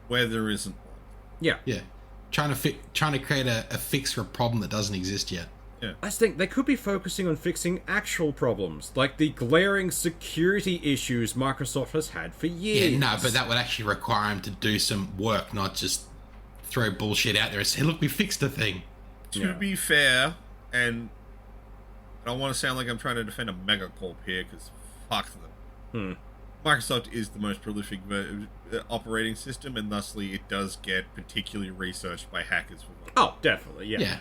where there isn't one. Yeah. Yeah. Trying to create a fix for a problem that doesn't exist yet. I just think they could be focusing on fixing actual problems, like the glaring security issues Microsoft has had for years. Yeah, no, but that would actually require him to do some work, not just throw bullshit out there and say, look, we fixed the thing. To be fair, and I don't want to sound like I'm trying to defend a megacorp here, because fuck them. Microsoft is the most prolific operating system, and thusly it does get particularly researched by hackers for one. Oh, definitely, Yeah.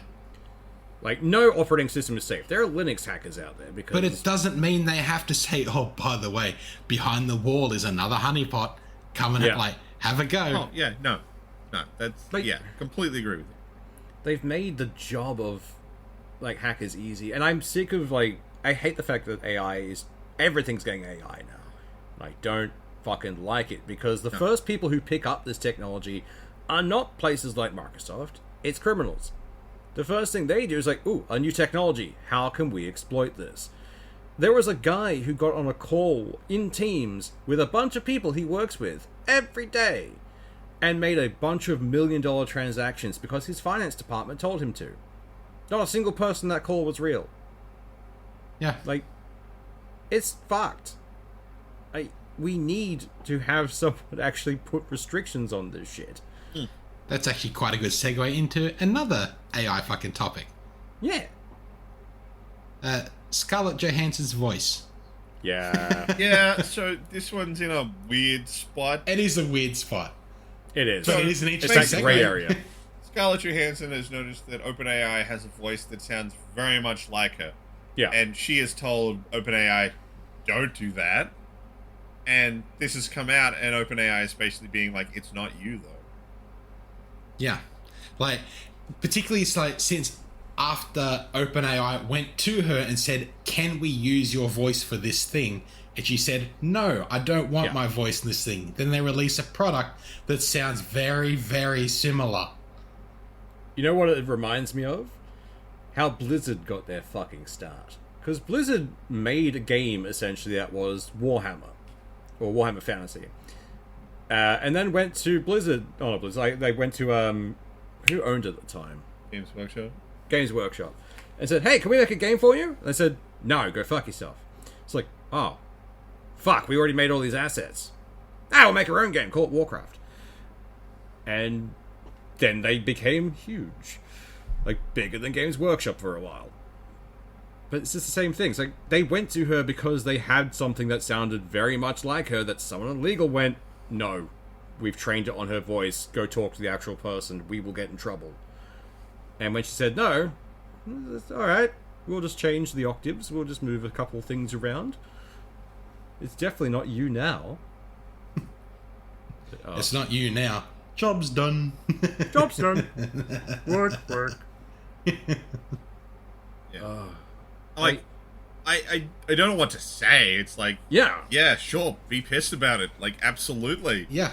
Like, no operating system is safe. There are Linux hackers out there because... But it doesn't mean they have to say, oh, by the way, behind the wall is another honeypot coming Yeah. at, like, have a go. Oh, yeah, no, that's, Like- yeah, completely agree with you. They've made the job of, like, hackers easy. And I'm sick of, like... I hate the fact that AI is... Everything's getting AI now. I don't fucking like it because the first people who pick up this technology are not places like Microsoft. It's criminals. The first thing they do is like, ooh, a new technology. How can we exploit this? There was a guy who got on a call in Teams with a bunch of people he works with every day and made a bunch of $1 million transactions because his finance department told him to. Not a single person in that call was real. Yeah. Like, it's fucked. We need to have someone actually put restrictions on this shit. That's actually quite a good segue into another AI fucking topic. Yeah. Scarlett Johansson's voice. Yeah. Yeah, so this one's in a weird spot. It is a weird spot. It is. But it is an It's interesting that gray segue. area. Scarlett Johansson has noticed that OpenAI has a voice that sounds very much like her. Yeah. And she has told OpenAI, don't do that. And this has come out, and OpenAI is basically being like, it's not you, though. Yeah. Like, particularly it's like since after OpenAI went to her and said, can we use your voice for this thing? And she said, no, I don't want my voice in this thing. Then they release a product that sounds very, very similar. You know what it reminds me of? How Blizzard got their fucking start. Because Blizzard made a game, essentially, that was Warhammer. Or Warhammer Fantasy. And then went to Blizzard... Oh, not Blizzard. They went to... who owned it at the time? Games Workshop. Games Workshop. And said, hey, can we make a game for you? And they said, no, go fuck yourself. It's like, oh, fuck, we already made all these assets. We'll make our own game, call it Warcraft. And then they became huge. Like, bigger than Games Workshop for a while. But it's just the same thing. It's like, they went to her because they had something that sounded very much like her, that someone in legal went, no, we've trained it on her voice, go talk to the actual person, we will get in trouble. And when she said no, alright, we'll just change the octaves, we'll just move a couple things around. It's definitely not you now. It's not you now. Job's done. Job's done. Work. Yeah. I don't know what to say. It's like, yeah, sure, be pissed about it. Like, absolutely. Yeah.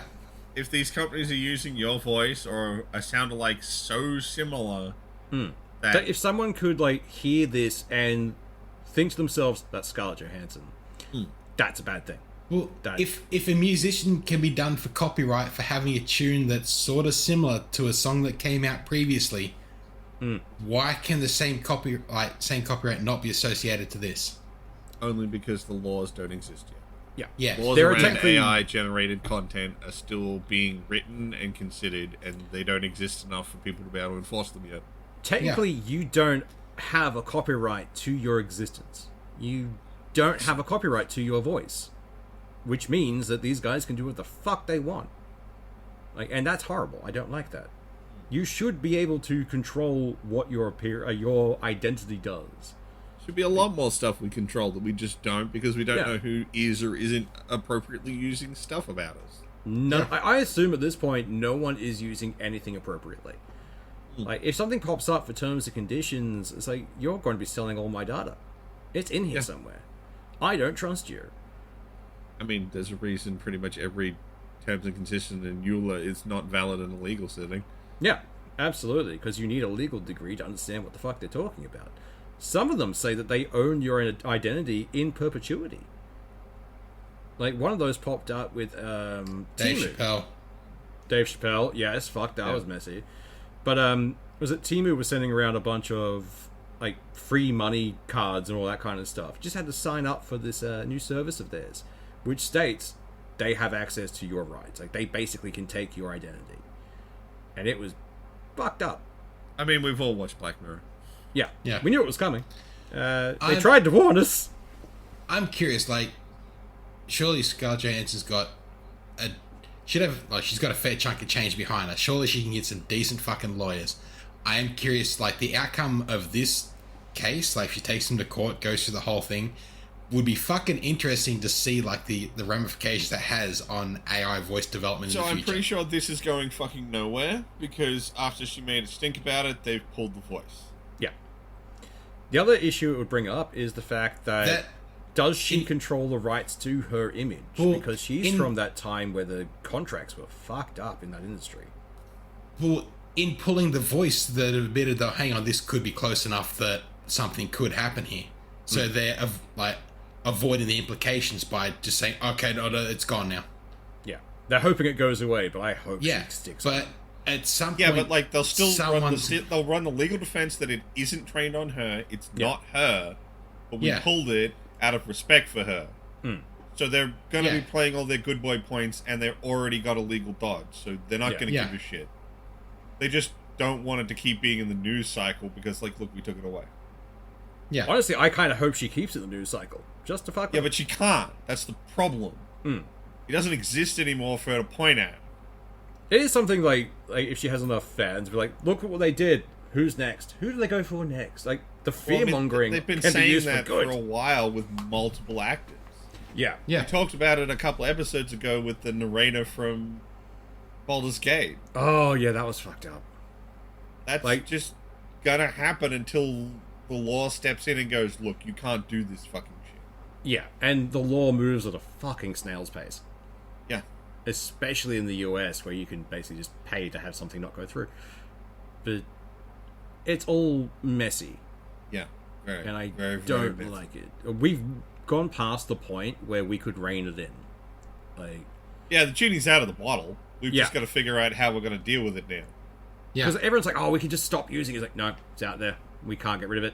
If these companies are using your voice or a sound alike so similar that if someone could, like, hear this and think to themselves, that's Scarlett Johansson, that's a bad thing. Well, if a musician can be done for copyright for having a tune that's sort of similar to a song that came out previously, why can the same copyright not be associated to this? Only because the laws don't exist yet. Yeah. Laws around AI-generated content are still being written and considered, and they don't exist enough for people to be able to enforce them yet. Technically, you don't have a copyright to your existence. You don't have a copyright to your voice. Which means that these guys can do what the fuck they want. Like, and that's horrible. I don't like that. You should be able to control what your identity does. Should be a lot more stuff we control that we just don't, because we don't know who is or isn't appropriately using stuff about us. No, I assume at this point no one is using anything appropriately. Like, if something pops up for terms and conditions, it's like, you're going to be selling all my data. It's in here somewhere. I don't trust you. I mean, there's a reason pretty much every terms and conditions in EULA is not valid in a legal setting. Yeah, absolutely, because you need a legal degree to understand what the fuck they're talking about. Some of them say that they own your identity in perpetuity. Like, one of those popped up with Dave Temu. Chappelle. Dave Chappelle, yes, fuck, that was messy. But, was it Temu was sending around a bunch of, like, free money cards and all that kind of stuff. Just had to sign up for this new service of theirs, which states they have access to your rights. Like, they basically can take your identity. And it was fucked up. I mean, we've all watched Black Mirror. Yeah. We knew it was coming. They tried to warn us. I'm curious, like, surely Scarlett Johansson's got she's got a fair chunk of change behind her. Surely she can get some decent fucking lawyers. I am curious, like, the outcome of this case, like, if she takes him to court, goes through the whole thing, would be fucking interesting to see, like, the ramifications that has on AI voice development in the future. So I'm pretty sure this is going fucking nowhere, because after she made a stink about it, they've pulled the voice. Yeah. The other issue it would bring up is the fact that does she control the rights to her image? Because she's from that time where the contracts were fucked up in that industry. Well, in pulling the voice that admitted that, hang on, this could be close enough that something could happen here. So they're, like, avoiding the implications by just saying, okay, no, it's gone now. Yeah. They're hoping it goes away, but I hope she sticks but on. at some point... Yeah, but, like, they'll still they'll run the legal defense that it isn't trained on her, it's not her, but we pulled it out of respect for her. So they're going to be playing all their good boy points, and they've already got a legal dodge, so they're not going to give a shit. They just don't want it to keep being in the news cycle, because, like, look, we took it away. Yeah. Honestly, I kind of hope she keeps it in the news cycle. Just to fuck Yeah, with. but she can't. That's the problem. It doesn't exist anymore for her to point at. It is something like if she has enough fans, be like, look at what they did. Who's next? Who do they go for next? Like, the fear-mongering they've been can be saying used that for good. for a while with multiple actors. Yeah. We talked about it a couple episodes ago with the narrator from Baldur's Gate. Oh, yeah, that was fucked up. That's just gonna happen until the law steps in and goes, look, you can't do this fucking shit. Yeah, and the law moves at a fucking snail's pace. Yeah. Especially in the US, where you can basically just pay to have something not go through. But it's all messy. Yeah. Very, and I very, don't very like it. We've gone past the point where we could rein it in. Like, yeah, the genie's out of the bottle. We've just got to figure out how we're going to deal with it now. Yeah. Because everyone's like, oh, we can just stop using it. It's like, no, it's out there. We can't get rid of it.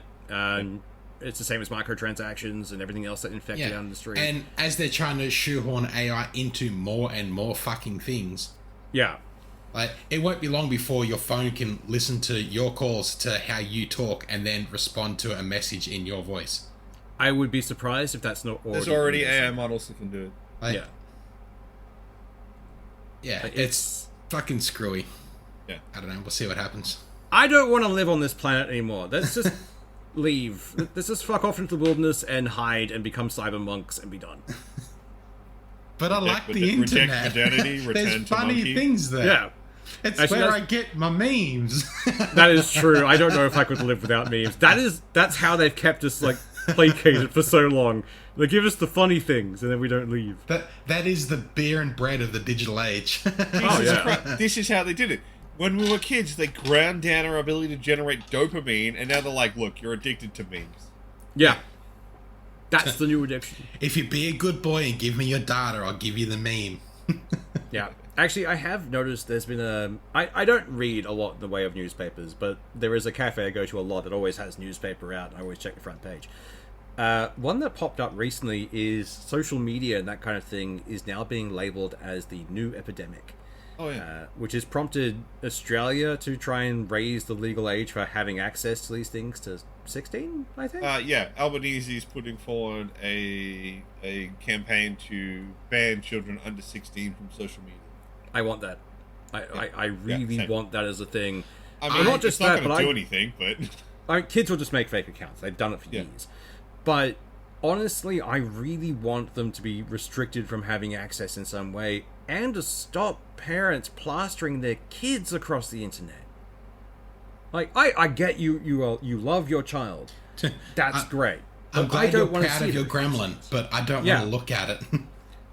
It's the same as microtransactions and everything else that infect the industry. And as they're trying to shoehorn AI into more and more fucking things, yeah, Like, it won't be long before your phone can listen to your calls to how you talk and then respond to a message in your voice. I would be surprised if that's not already. There's already AI models that can do it. Like, Yeah. Yeah, Like, it's fucking screwy. Yeah. I don't know. We'll see what happens. I don't want to live on this planet anymore. Let's just leave. Let's just fuck off into the wilderness and hide and become cyber monks and be done. But I like the reject internet. modernity, return There's to funny monkey. things there. Yeah. It's Actually, where I that's- get my memes. That is true. I don't know if I could live without memes. That's how they've kept us like placated for so long. They give us the funny things and then we don't leave. That is the beer and bread of the digital age. Oh yeah. This is how they did it. When we were kids, they ground down our ability to generate dopamine, and now they're like, look, you're addicted to memes. Yeah. That's the new addiction. If you be a good boy and give me your data, I'll give you the meme. Yeah. Actually, I have noticed there's been a... I don't read a lot in the way of newspapers, but there is a cafe I go to a lot that always has newspaper out, and I always check the front page. One that popped up recently is social media and that kind of thing is now being labelled as the new epidemic. Oh, yeah. Which has prompted Australia to try and raise the legal age for having access to these things to 16, I think? Yeah, Albanese is putting forward a campaign to ban children under 16 from social media. I want that. I really same. want that as a thing. I mean, not just it's not that, going to but do anything, but... Kids will just make fake accounts. They've done it for years. But honestly, I really want them to be restricted from having access in some way and to stop parents plastering their kids across the internet. Like, I get you love your child. That's great. I'm But glad I don't you're wanna proud see of your it. gremlin, but I don't Yeah. want to look at it.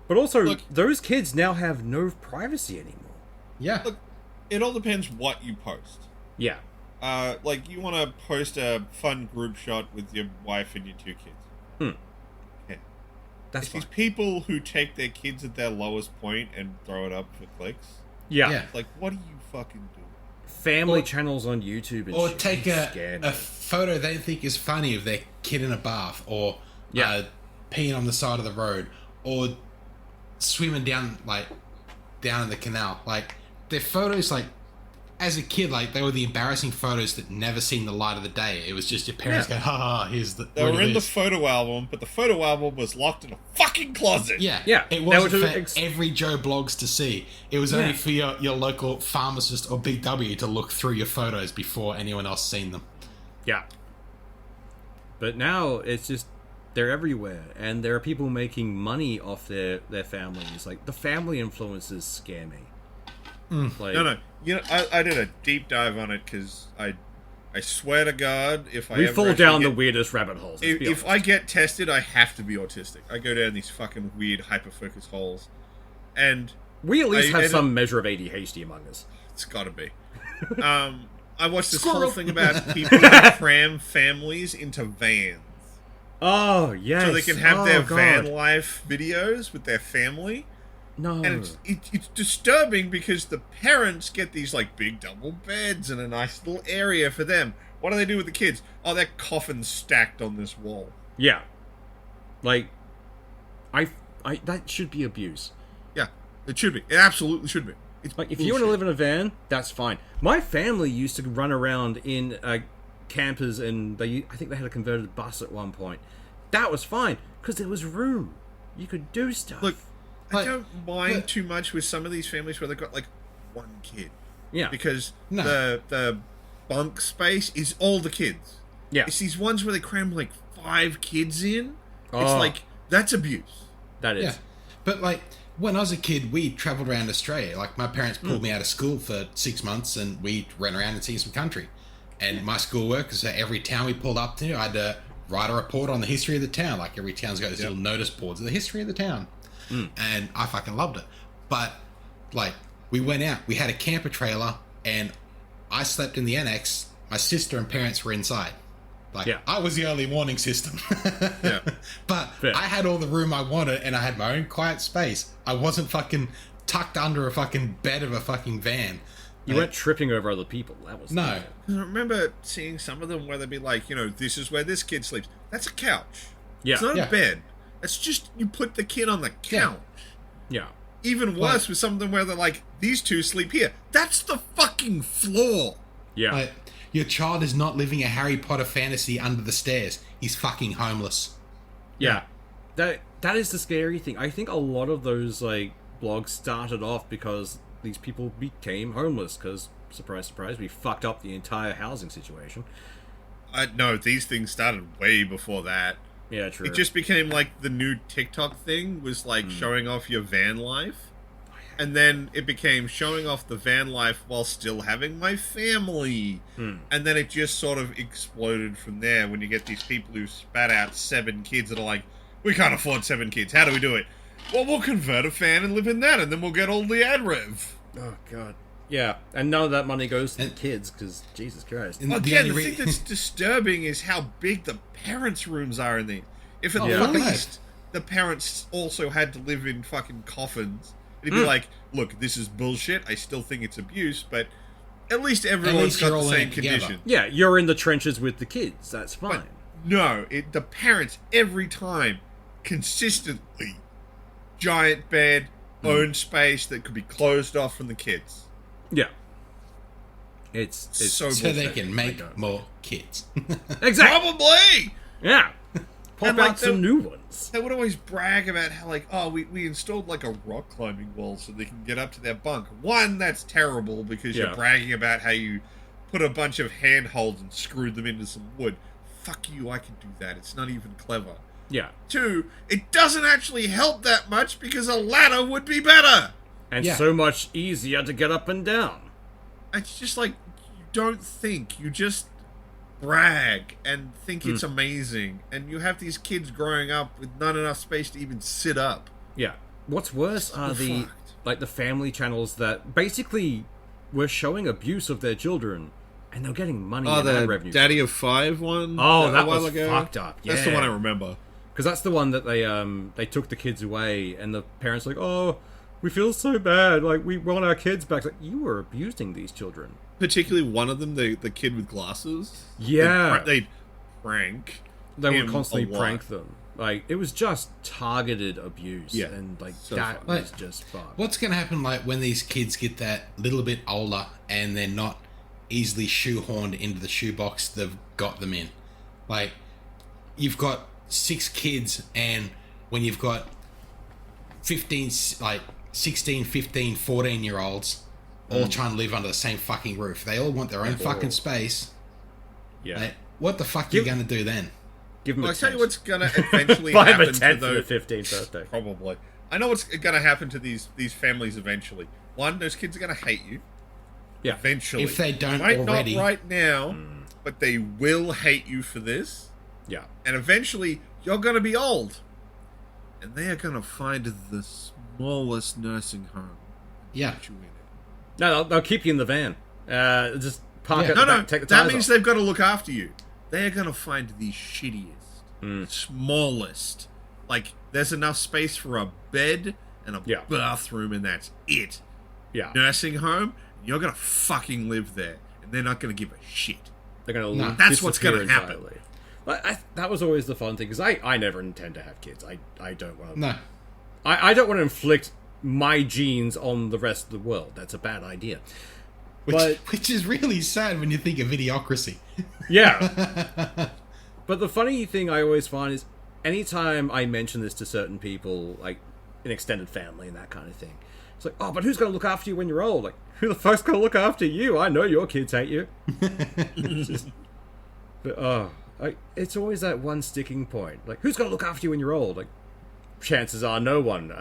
But also, Look- those kids now have no privacy anymore. Yeah. Look, it all depends what you post. Yeah. Like, you want to post a fun group shot with your wife and your 2 kids. Yeah. That's It's fine. these people who take their kids at their lowest point and throw it up for clicks. Yeah. Yeah. Like, what do you fucking do? Family channels on YouTube and Or shit. take Scare me. a photo they think is funny of their kid in a bath, or Yeah. peeing on the side of the road, or swimming down in the canal. Like, their photos, like, as a kid, like, they were the embarrassing photos that never seen the light of the day. It was just your parents going, ha, here's the... They look were at in the this." photo album, but the photo album was locked in a fucking closet. Yeah, Yeah, It they wasn't were for to every Joe Blogs to see. It was only for your local pharmacist or Big W to look through your photos before anyone else seen them. Yeah. But now it's just they're everywhere, and there are people making money off their families. Like, the family influencers scare me. Like, No. You know, I did a deep dive on it because I swear to God, if I we ever fall actually down the get- weirdest rabbit holes. let's be If I honest. get tested, I have to be autistic. I go down these fucking weird hyper-focus holes. And We at least I- have I some measure of ADHD among us. it's gotta be. I watched this whole Squirrel. thing about people who cram families into vans. Oh, yes. So they can have their God. van life videos with their family. No. And it's disturbing because the parents get these, like, big double beds and a nice little area for them. What do they do with the kids? Oh, they're coffins stacked on this wall. Yeah. Like, I that should be abuse. Yeah, it should be. It absolutely should be. It's Like, if you want to live in a van, that's fine. My family used to run around in campers, and I think they had a converted bus at one point. That was fine, because there was room. You could do stuff. Look, I Like, don't mind but- too much with some of these families where they've got, like, one kid. yeah. Because No. the bunk space is all the kids. Yeah. It's these ones where they cram, like, 5 kids in. It's Oh. like, that's abuse. That is. Yeah. But, like, when I was a kid, we travelled around Australia. Like, my parents pulled me out of school for 6 months, and we ran around and seen some country. And my schoolwork is every town we pulled up to, I had to write a report on the history of the town. Like, every town's got these little notice boards of the history of the town. And I fucking loved it. But, like, we went out. We had a camper trailer, and I slept in the annex. My sister and parents were inside. Like, Yeah. I was the only warning system. Yeah. But Fair. I had all the room I wanted, and I had my own quiet space. I wasn't fucking tucked under a fucking bed of a fucking van. You weren't tripping over other people. That was No. I remember seeing some of them where they'd be like, you know, this is where this kid sleeps. That's a couch. Yeah. It's not Yeah. a bed. It's just you put the kid on the couch. Yeah. even worse with something where they're like, these two sleep here. That's the fucking floor. Yeah. Like, your child is not living a Harry Potter fantasy under the stairs. He's fucking homeless. Yeah. That is the scary thing. I think a lot of those like blogs started off because these people became homeless because, surprise, surprise, we fucked up the entire housing situation. No, these things started way before that. Yeah, true. It just became like the new TikTok thing was like showing off your van life. And then it became showing off the van life while still having my family. And then it just sort of exploded from there when you get these people who spat out 7 kids that are like, we can't afford 7 kids. How do we do it? Well, we'll convert a fan and live in that, and then we'll get all the ad rev. Oh, God. Yeah, and none of that money goes to the kids, because, Jesus Christ. Again, the thing that's disturbing is how big the parents' rooms are in there. If at least the parents also had to live in fucking coffins, it'd be like, look, this is bullshit, I still think it's abuse, but at least everyone's got the same condition. Yeah, you're in the trenches with the kids, that's fine. But no, the parents, every time, consistently, giant bed, own space that could be closed off from the kids. Yeah. It's so they can make more kids. Exactly. Probably! Yeah. Pop And, out some new ones. They would always brag about how, like, oh, we installed, like, a rock climbing wall so they can get up to their bunk. One, that's terrible because you're bragging about how you put a bunch of handholds and screwed them into some wood. Fuck you, I can do that. It's not even clever. Yeah. 2, it doesn't actually help that much because a ladder would be better. And so much easier to get up and down. It's just like, you don't think, you just brag and think it's amazing. And you have these kids growing up with not enough space to even sit up. Yeah. What's worse are the family channels that basically were showing abuse of their children. And they're getting money and ad revenue. Daddy of 5 one? Oh, that a while was ago. fucked up. Yeah. That's the one I remember. Because that's the one that they took the kids away, and the parents were like, oh, we feel so bad. Like, we want our kids back. It's like, you were abusing these children. Particularly one of them, the kid with glasses. Yeah. They'd prank. They would constantly prank them. Like, it was just targeted abuse. Yeah. And, like, So that fun. was just fucked. What's going to happen, like, when these kids get that little bit older and they're not easily shoehorned into the shoebox they've got them in? Like, you've got 6 kids, and when you've got 15, like 16, 15, 14-year-olds all trying to live under the same fucking roof, they all want their own fucking space. Yeah. Like, what the fuck are you going to do then? Give them Well, a I tell you tent. what's going to eventually Buy them happen a to tent for those... their 15th birthday. Probably. I know what's going to happen to these families eventually. One, those kids are going to hate you. Yeah. Eventually. If they don't Might already. not right now, but they will hate you for this. Yeah. And eventually, you're going to be old. And they are going to find the smallest nursing home. Yeah. Put you in it. No, they'll keep you in the van. Just park Yeah. it. No, Take the that tires means off. they've got to look after you. They are going to find the shittiest, smallest. Like, there's enough space for a bed and a bathroom, and that's it. Yeah. Nursing home, you're going to fucking live there, and they're not going to give a shit. They're going to That's what's gonna happen. But that was always the fun thing, because I never intend to have kids. I don't want to. No. I don't want to inflict my genes on the rest of the world. That's a bad idea. Which is really sad when you think of idiocracy. Yeah. But the funny thing I always find is anytime I mention this to certain people, like an extended family and that kind of thing, it's like, oh, but who's going to look after you when you're old? Like, who the fuck's going to look after you? I know your kids hate you. It's always that one sticking point. Like, who's going to look after you when you're old? Like, chances are no one.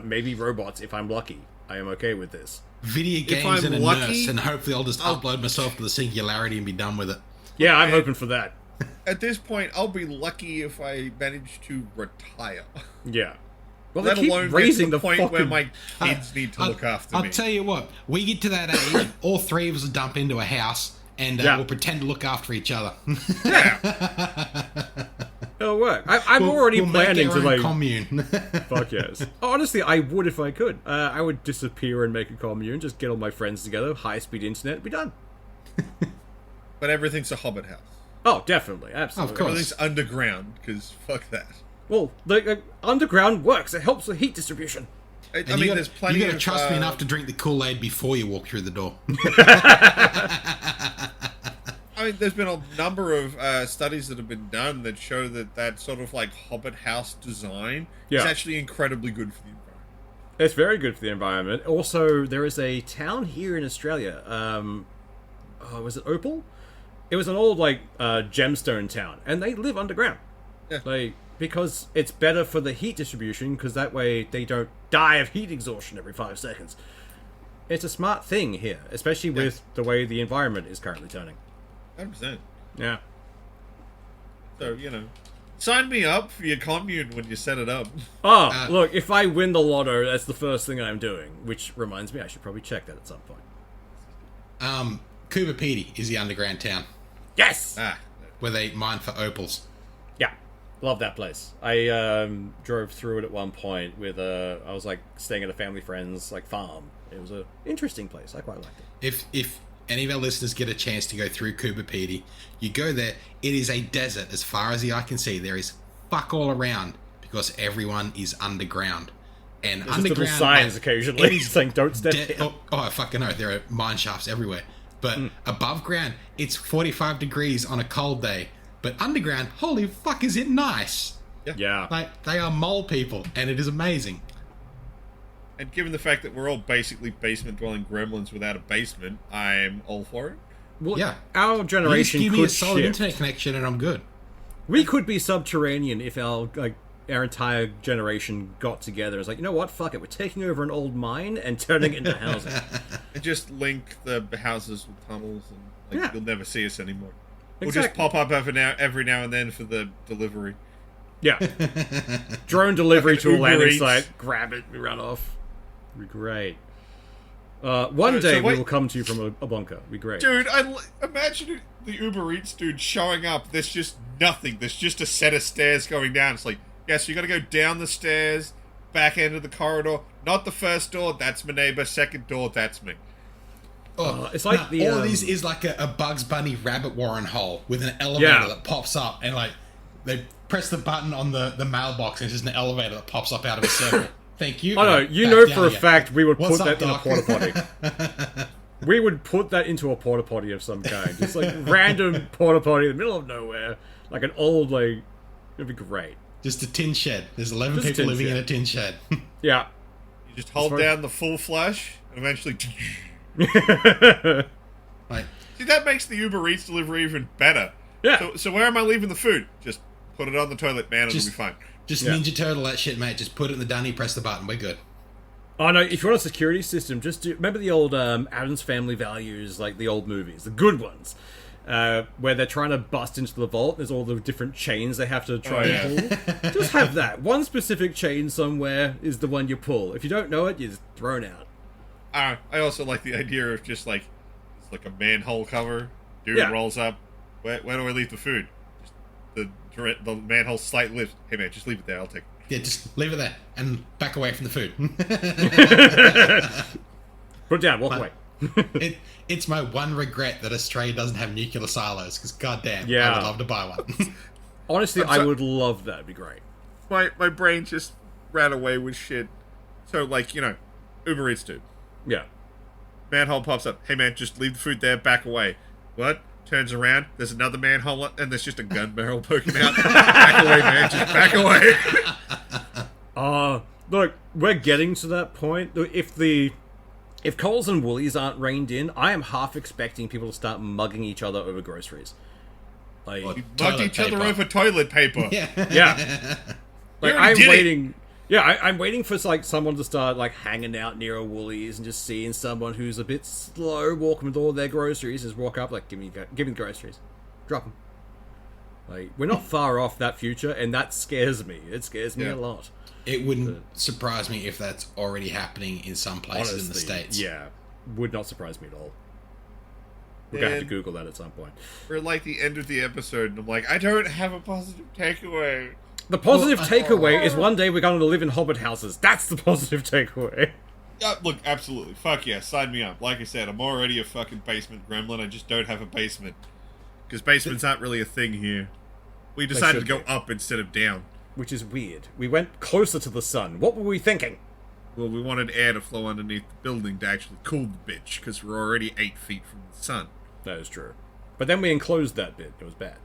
Maybe robots if I'm lucky. I am okay with this. Video games and a nurse, and hopefully I'll just upload myself to the Singularity and be done with it. Yeah, I'm hoping for that. At this point, I'll be lucky if I manage to retire. Yeah. Well, Let they keep alone raising get to the point fucking... where my kids need to look after me. I'll tell you what, we get to that age, all 3 of us will dump into a house, and we'll pretend to look after each other. Yeah. It'll work. I'm already we'll planning make to, our own like... commune. Fuck yes. Honestly, I would if I could. I would disappear and make a commune, just get all my friends together, high-speed internet, be done. But everything's a Hobbit house. Oh, definitely. Absolutely. Of course. Everything's underground, because fuck that. Well, the underground works. It helps with heat distribution. I mean, there's plenty You got to of, trust me enough to drink the Kool-Aid before you walk through the door. I mean, there's been a number of studies that have been done that show that sort of like Hobbit house design is actually incredibly good for the environment. It's very good for the environment. Also, there is a town here in Australia. Was it Opal? It was an old gemstone town, and they live underground. Yeah. Because it's better for the heat distribution, because that way they don't die of heat exhaustion every 5 seconds. It's a smart thing here, especially with the way the environment is currently turning. 100%. Yeah. So, sign me up for your commune when you set it up. Oh, look, if I win the lotto, that's the first thing I'm doing. Which reminds me, I should probably check that at some point. Coober Pedy is the underground town. Yes! Where they mine for opals. Yeah. Love that place. I drove through it at one point with I was staying at a family friend's farm. It was an interesting place. I quite liked it. If any of our listeners get a chance to go through Coober Pedy, you go there. It is a desert as far as the eye can see. There is fuck all around because everyone is underground. And there's underground little signs occasionally saying "Don't step down." I fucking know. There are mine shafts everywhere. But above ground, it's 45 degrees on a cold day. But underground, holy fuck, is it nice? Yeah. They are mole people, and it is amazing. And given the fact that we're all basically basement-dwelling gremlins without a basement, I'm all for it. Well, yeah. Our generation you just give could me a solid shift. internet connection, and I'm good. We could be subterranean if our entire generation got together. It's you know what? Fuck it. We're taking over an old mine and turning it into housing. And just link the houses with tunnels, and you'll never see us anymore. We'll just Exactly. pop up every now and then for the delivery. Yeah. Drone delivery to a Uber landing Eats. site. Grab it and run off. It'd be great. One day we will come to you from a bunker. It'd be great. Dude, imagine the Uber Eats dude showing up. There's just nothing. There's just a set of stairs going down. It's so you gotta go down the stairs, back end of the corridor. Not the first door, that's my neighbor. Second door, that's me. It's like the all of this is like a Bugs Bunny rabbit warren hole with an elevator that pops up, and they press the button on the mailbox, and it's just an elevator that pops up out of a circle. Thank you. Oh no, you know for a fact we would put that in a porta potty. We would put that into a porta potty of some kind. Just random porta potty in the middle of nowhere. Like an old, it'd be great. Just a tin shed. There's 11 people living in a tin shed. Yeah. You just hold down the full flush, and eventually... See, that makes the Uber Eats delivery even better. Yeah. So where am I leaving the food? Just put it on the toilet, man. It'll be fine. Just Ninja Turtle that shit, mate. Just put it in the dunny, press the button. We're good. Oh no, if you want a security system, remember the old Addams Family Values, the old movies, the good ones, where they're trying to bust into the vault. There's all the different chains they have to try and pull. Just have that. One specific chain somewhere is the one you pull. If you don't know it, you're just thrown out. I also like the idea of just it's like a manhole cover. Dude rolls up. Where do I leave the food? Just the manhole slightly lifts. Hey man, just leave it there. I'll take it. Yeah, just leave it there and back away from the food. Put it down, walk away. It's my one regret that Australia doesn't have nuclear silos, because goddamn, I would love to buy one. Honestly, I would love that. It'd be great. My brain just ran away with shit. So Uber Eats dude. Yeah. Manhole pops up. Hey man, just leave the food there, back away. What? Turns around, there's another manhole, and there's just a gun barrel poking out. Back away, man, just back away. Look, we're getting to that point. If Coles and Woolies aren't reined in, I am half expecting people to start mugging each other over groceries. We mugged each other over toilet paper. Yeah. I'm waiting. Yeah, I'm waiting for someone to start hanging out near a Woolies and just seeing someone who's a bit slow walking with all their groceries, just walk up give me the groceries, drop them. We're not far off that future, and that scares me. It scares me a lot. It wouldn't surprise me if that's already happening in some places in the States. Yeah, would not surprise me at all. We're gonna have to Google that at some point. We're the end of the episode, and I'm I don't have a positive takeaway. The positive takeaway is one day we're going to live in hobbit houses. That's the positive takeaway. Look, absolutely. Fuck yeah, sign me up. Like I said, I'm already a fucking basement gremlin. I just don't have a basement. Because basements aren't really a thing here. We decided to go up instead of down. Which is weird. We went closer to the sun. What were we thinking? Well, we wanted air to flow underneath the building to actually cool the bitch, because we're already 8 feet from the sun. That is true. But then we enclosed that bit. It was bad.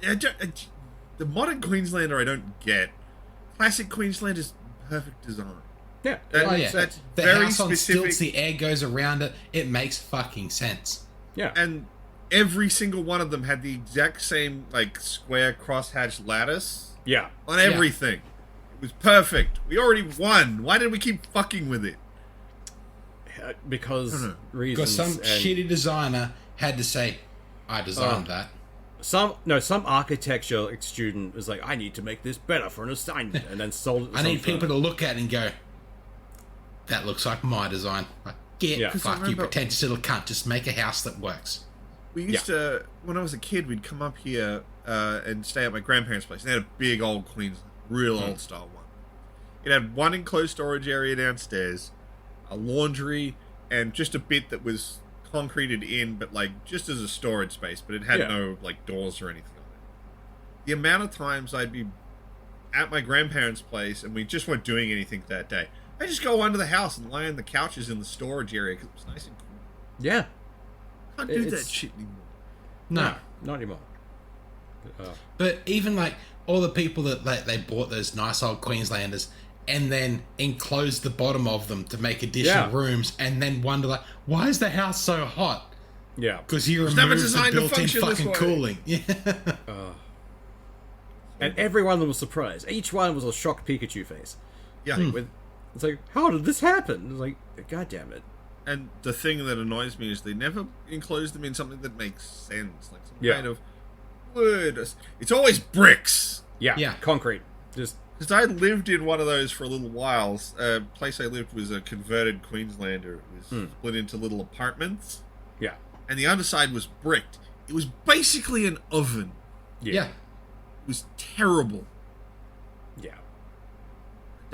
The modern Queenslander I don't get. Classic Queensland is perfect design. Yeah. That's The very house on specific. stilts, the air goes around it. It makes fucking sense. Yeah. And every single one of them had the exact same, like, square crosshatch lattice Yeah. on everything. It was perfect. We already won. Why did we keep fucking with it? Because Because reasons. some shitty designer had to say, I designed that. Some architecture student was like, I need to make this better for an assignment, and then sold it to I some need people firm. to look at it and go, that looks like my design. Like, get Yeah. fuck you, Remember- pretentious little cunt. Just make a house that works. We used to, when I was a kid, we'd come up here and stay at my grandparents' place. They had a big old Queensland, real old style one. It had one enclosed storage area downstairs, a laundry, and just a bit that was concreted in, but like just as a storage space, but it had no like doors or anything on it. The amount of times I'd be at my grandparents' place and we just weren't doing anything that day, I just go under the house and lie on the couches in the storage area because it was nice and cool. Yeah. Can't do that shit anymore. No. Not anymore. But even like all the people that they bought those nice old Queenslanders and then enclosed the bottom of them to make additional rooms and then wonder like, why is the house so hot? Yeah. Because you never removed the designed to built-in function this fucking way. cooling. Yeah. And every one of them was surprised. Each one was a shocked Pikachu face. Yeah. It's like, how did this happen? It's like, God damn it. And the thing that annoys me is they never enclose them in something that makes sense, like some Yeah. kind of wood. It's always bricks. Yeah. Yeah. Concrete. Just, Because I lived in one of those for a little while. Place I lived was a converted Queenslander. It was split into little apartments, yeah. and the underside was bricked. It was basically an oven. Yeah. It was terrible. Yeah.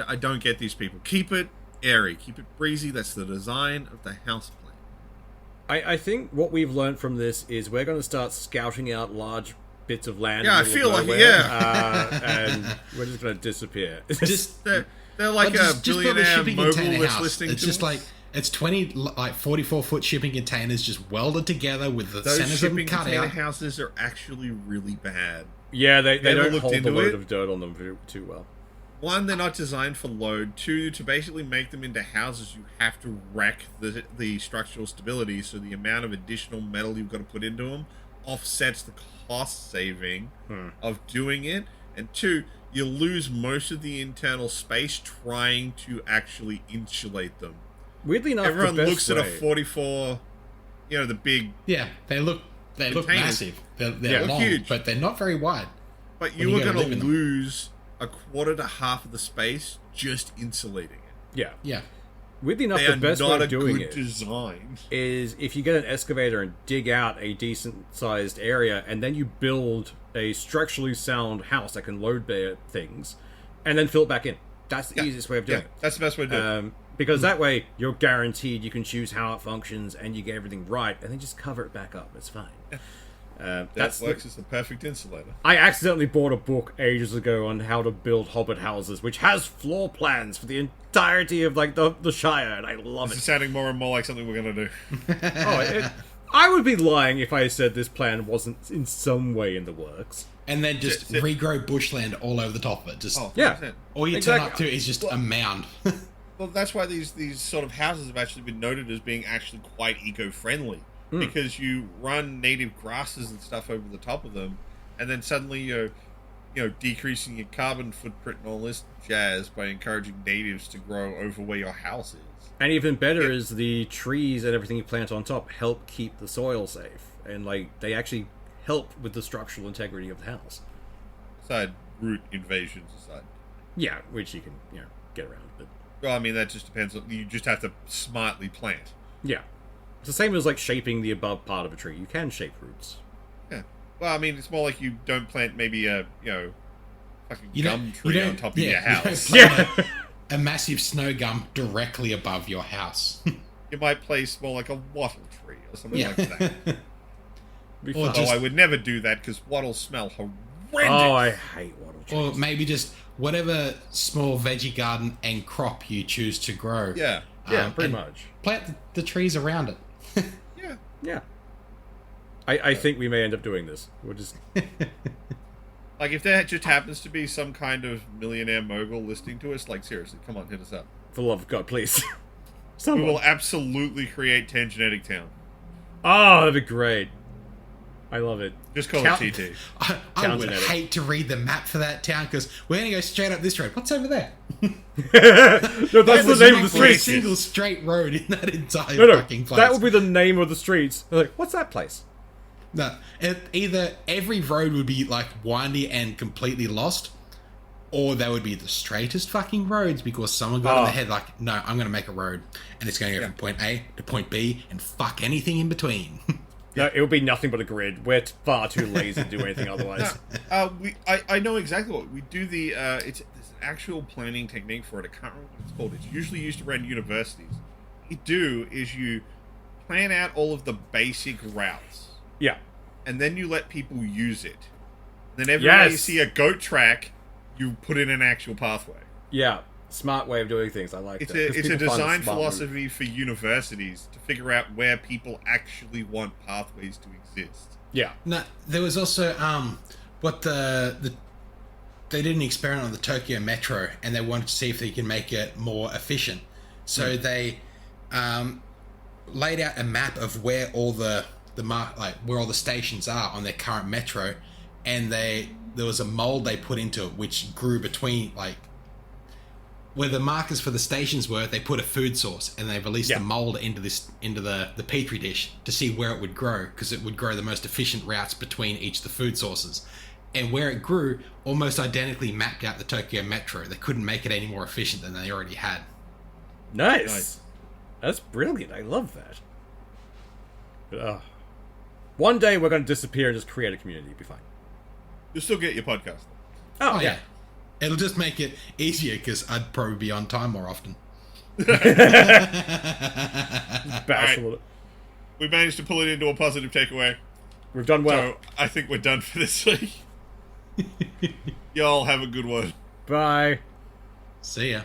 I don't get these people. Keep it airy. Keep it breezy. That's the design of the house plan. I think what we've learned from this is we're going to start scouting out large bits of land. Yeah, in the I middle feel of like nowhere, and we're just going to disappear. Just They're like well, a build a billionaire shipping mogul container that's house. listening It's to just us. like it's 20 like 44-foot shipping containers just welded together with the Those centers of them shipping cut container out. houses are actually really bad. Yeah, they Never don't looked hold the into load it. of dirt on them too well. One, they're not designed for load. Two, to basically make them into houses, you have to wreck the structural stability, so the amount of additional metal you've got to put into them offsets the cost saving of doing it. And two, you lose most of the internal space trying to actually insulate them. Weirdly enough, Everyone the best looks at a way- 44, the big, Yeah, they look Containers. massive. They're Yeah, long, huge. but they're not very wide. but When you you are gotta going live to in them. lose a quarter to half of the space just insulating it. Yeah. Yeah. Weirdly enough, They the are best way not of a doing good it design. is if you get an excavator and dig out a decent sized area, and then you build a structurally sound house that can load bear things, and then fill it back in. That's the easiest way of doing Yeah, that's the best way to do it. it. Because that way you're guaranteed you can choose how it functions and you get everything right, and then just cover it back up. It's fine. That works as the perfect insulator. I accidentally bought a book ages ago on how to build hobbit houses, which has floor plans for the entirety of like the Shire, and I love This is it. sounding more and more like something we're going to do. I would be lying if I said this plan wasn't in some way in the works. And then just Sit. regrow bushland all over the top of it. Just Yeah. 100%. all you exactly. turn up to is just a mound. Well, that's why these sort of houses have actually been noted as being actually quite eco-friendly. Because you run native grasses and stuff over the top of them, and then suddenly you're decreasing your carbon footprint and all this jazz by encouraging natives to grow over where your house is. And even better is the trees and everything you plant on top help keep the soil safe, and like they actually help with the structural integrity of the house. Aside root invasions aside. Yeah, which you can get around, but Well, I mean, that just depends. You just have to smartly plant. yeah, it's the same as like shaping the above part of a tree. You can shape roots. Yeah. Well, I mean, it's more like you don't plant maybe a fucking You gum don't- tree you on don't- top of yeah, your you don't house. plant a massive snow gum directly above your house. You might place more like a wattle tree or something Yeah. like that. Be Or fun. just- I would never do that because wattles smell Oh, I hate wattle trees. Or maybe just whatever small veggie garden and crop you choose to grow. Yeah. Yeah, pretty and much. Plant the trees around it. Yeah. Yeah. I think we may end up doing this. We'll just... Like, if there just happens to be some kind of millionaire mogul listening to us, like, seriously, come on, hit us up. For the love of God, please. We Someone. will absolutely create 10 Genetic Town. Oh, that'd be great. I love it. Just call Count- it TT. I Town would genetic. hate to read the map for that town because we're going to go straight up this road. What's over there? No, that's the There's name of the not a street. single straight road in that entire No, fucking place. that would be the name of the streets. They're like, what's that place? No, either every road would be like windy and completely lost, or they would be the straightest fucking roads because someone got in their head like, no, I'm going to make a road and it's going to go from point A to point B and fuck anything in between. No, it would be nothing but a grid. We're far too lazy to do anything otherwise. I know exactly what we do. It's an actual planning technique for it. I can't remember what it's called. It's usually used around universities. What you do is you plan out all of the basic routes, Yeah. and then you let people use it. Then every time you Yes. see a goat track, you put in an actual pathway. Yeah. Smart way of doing things. I like It's that. 'Cause a people find design smart move. philosophy for universities to figure out where people actually want pathways to exist. Yeah. No, there was also what the they did an experiment on the Tokyo Metro and they wanted to see if they can make it more efficient. So they laid out a map of where all where all the stations are on their current metro, and there was a mold they put into it which grew between like where the markers for the stations were. They put a food source and they released the mold into the petri dish to see where it would grow, because it would grow the most efficient routes between each of the food sources. And where it grew almost identically mapped out the Tokyo Metro. They couldn't make it any more efficient than they already had. Nice. That's brilliant. I love that. But, one day we're going to disappear and just create a community. It'll be fine. You'll still get your podcast. Oh, yeah. It'll just make it easier because I'd probably be on time more often. Bashful. We managed to pull it into a positive takeaway. We've done well. So I think we're done for this week. Y'all have a good one. Bye. See ya.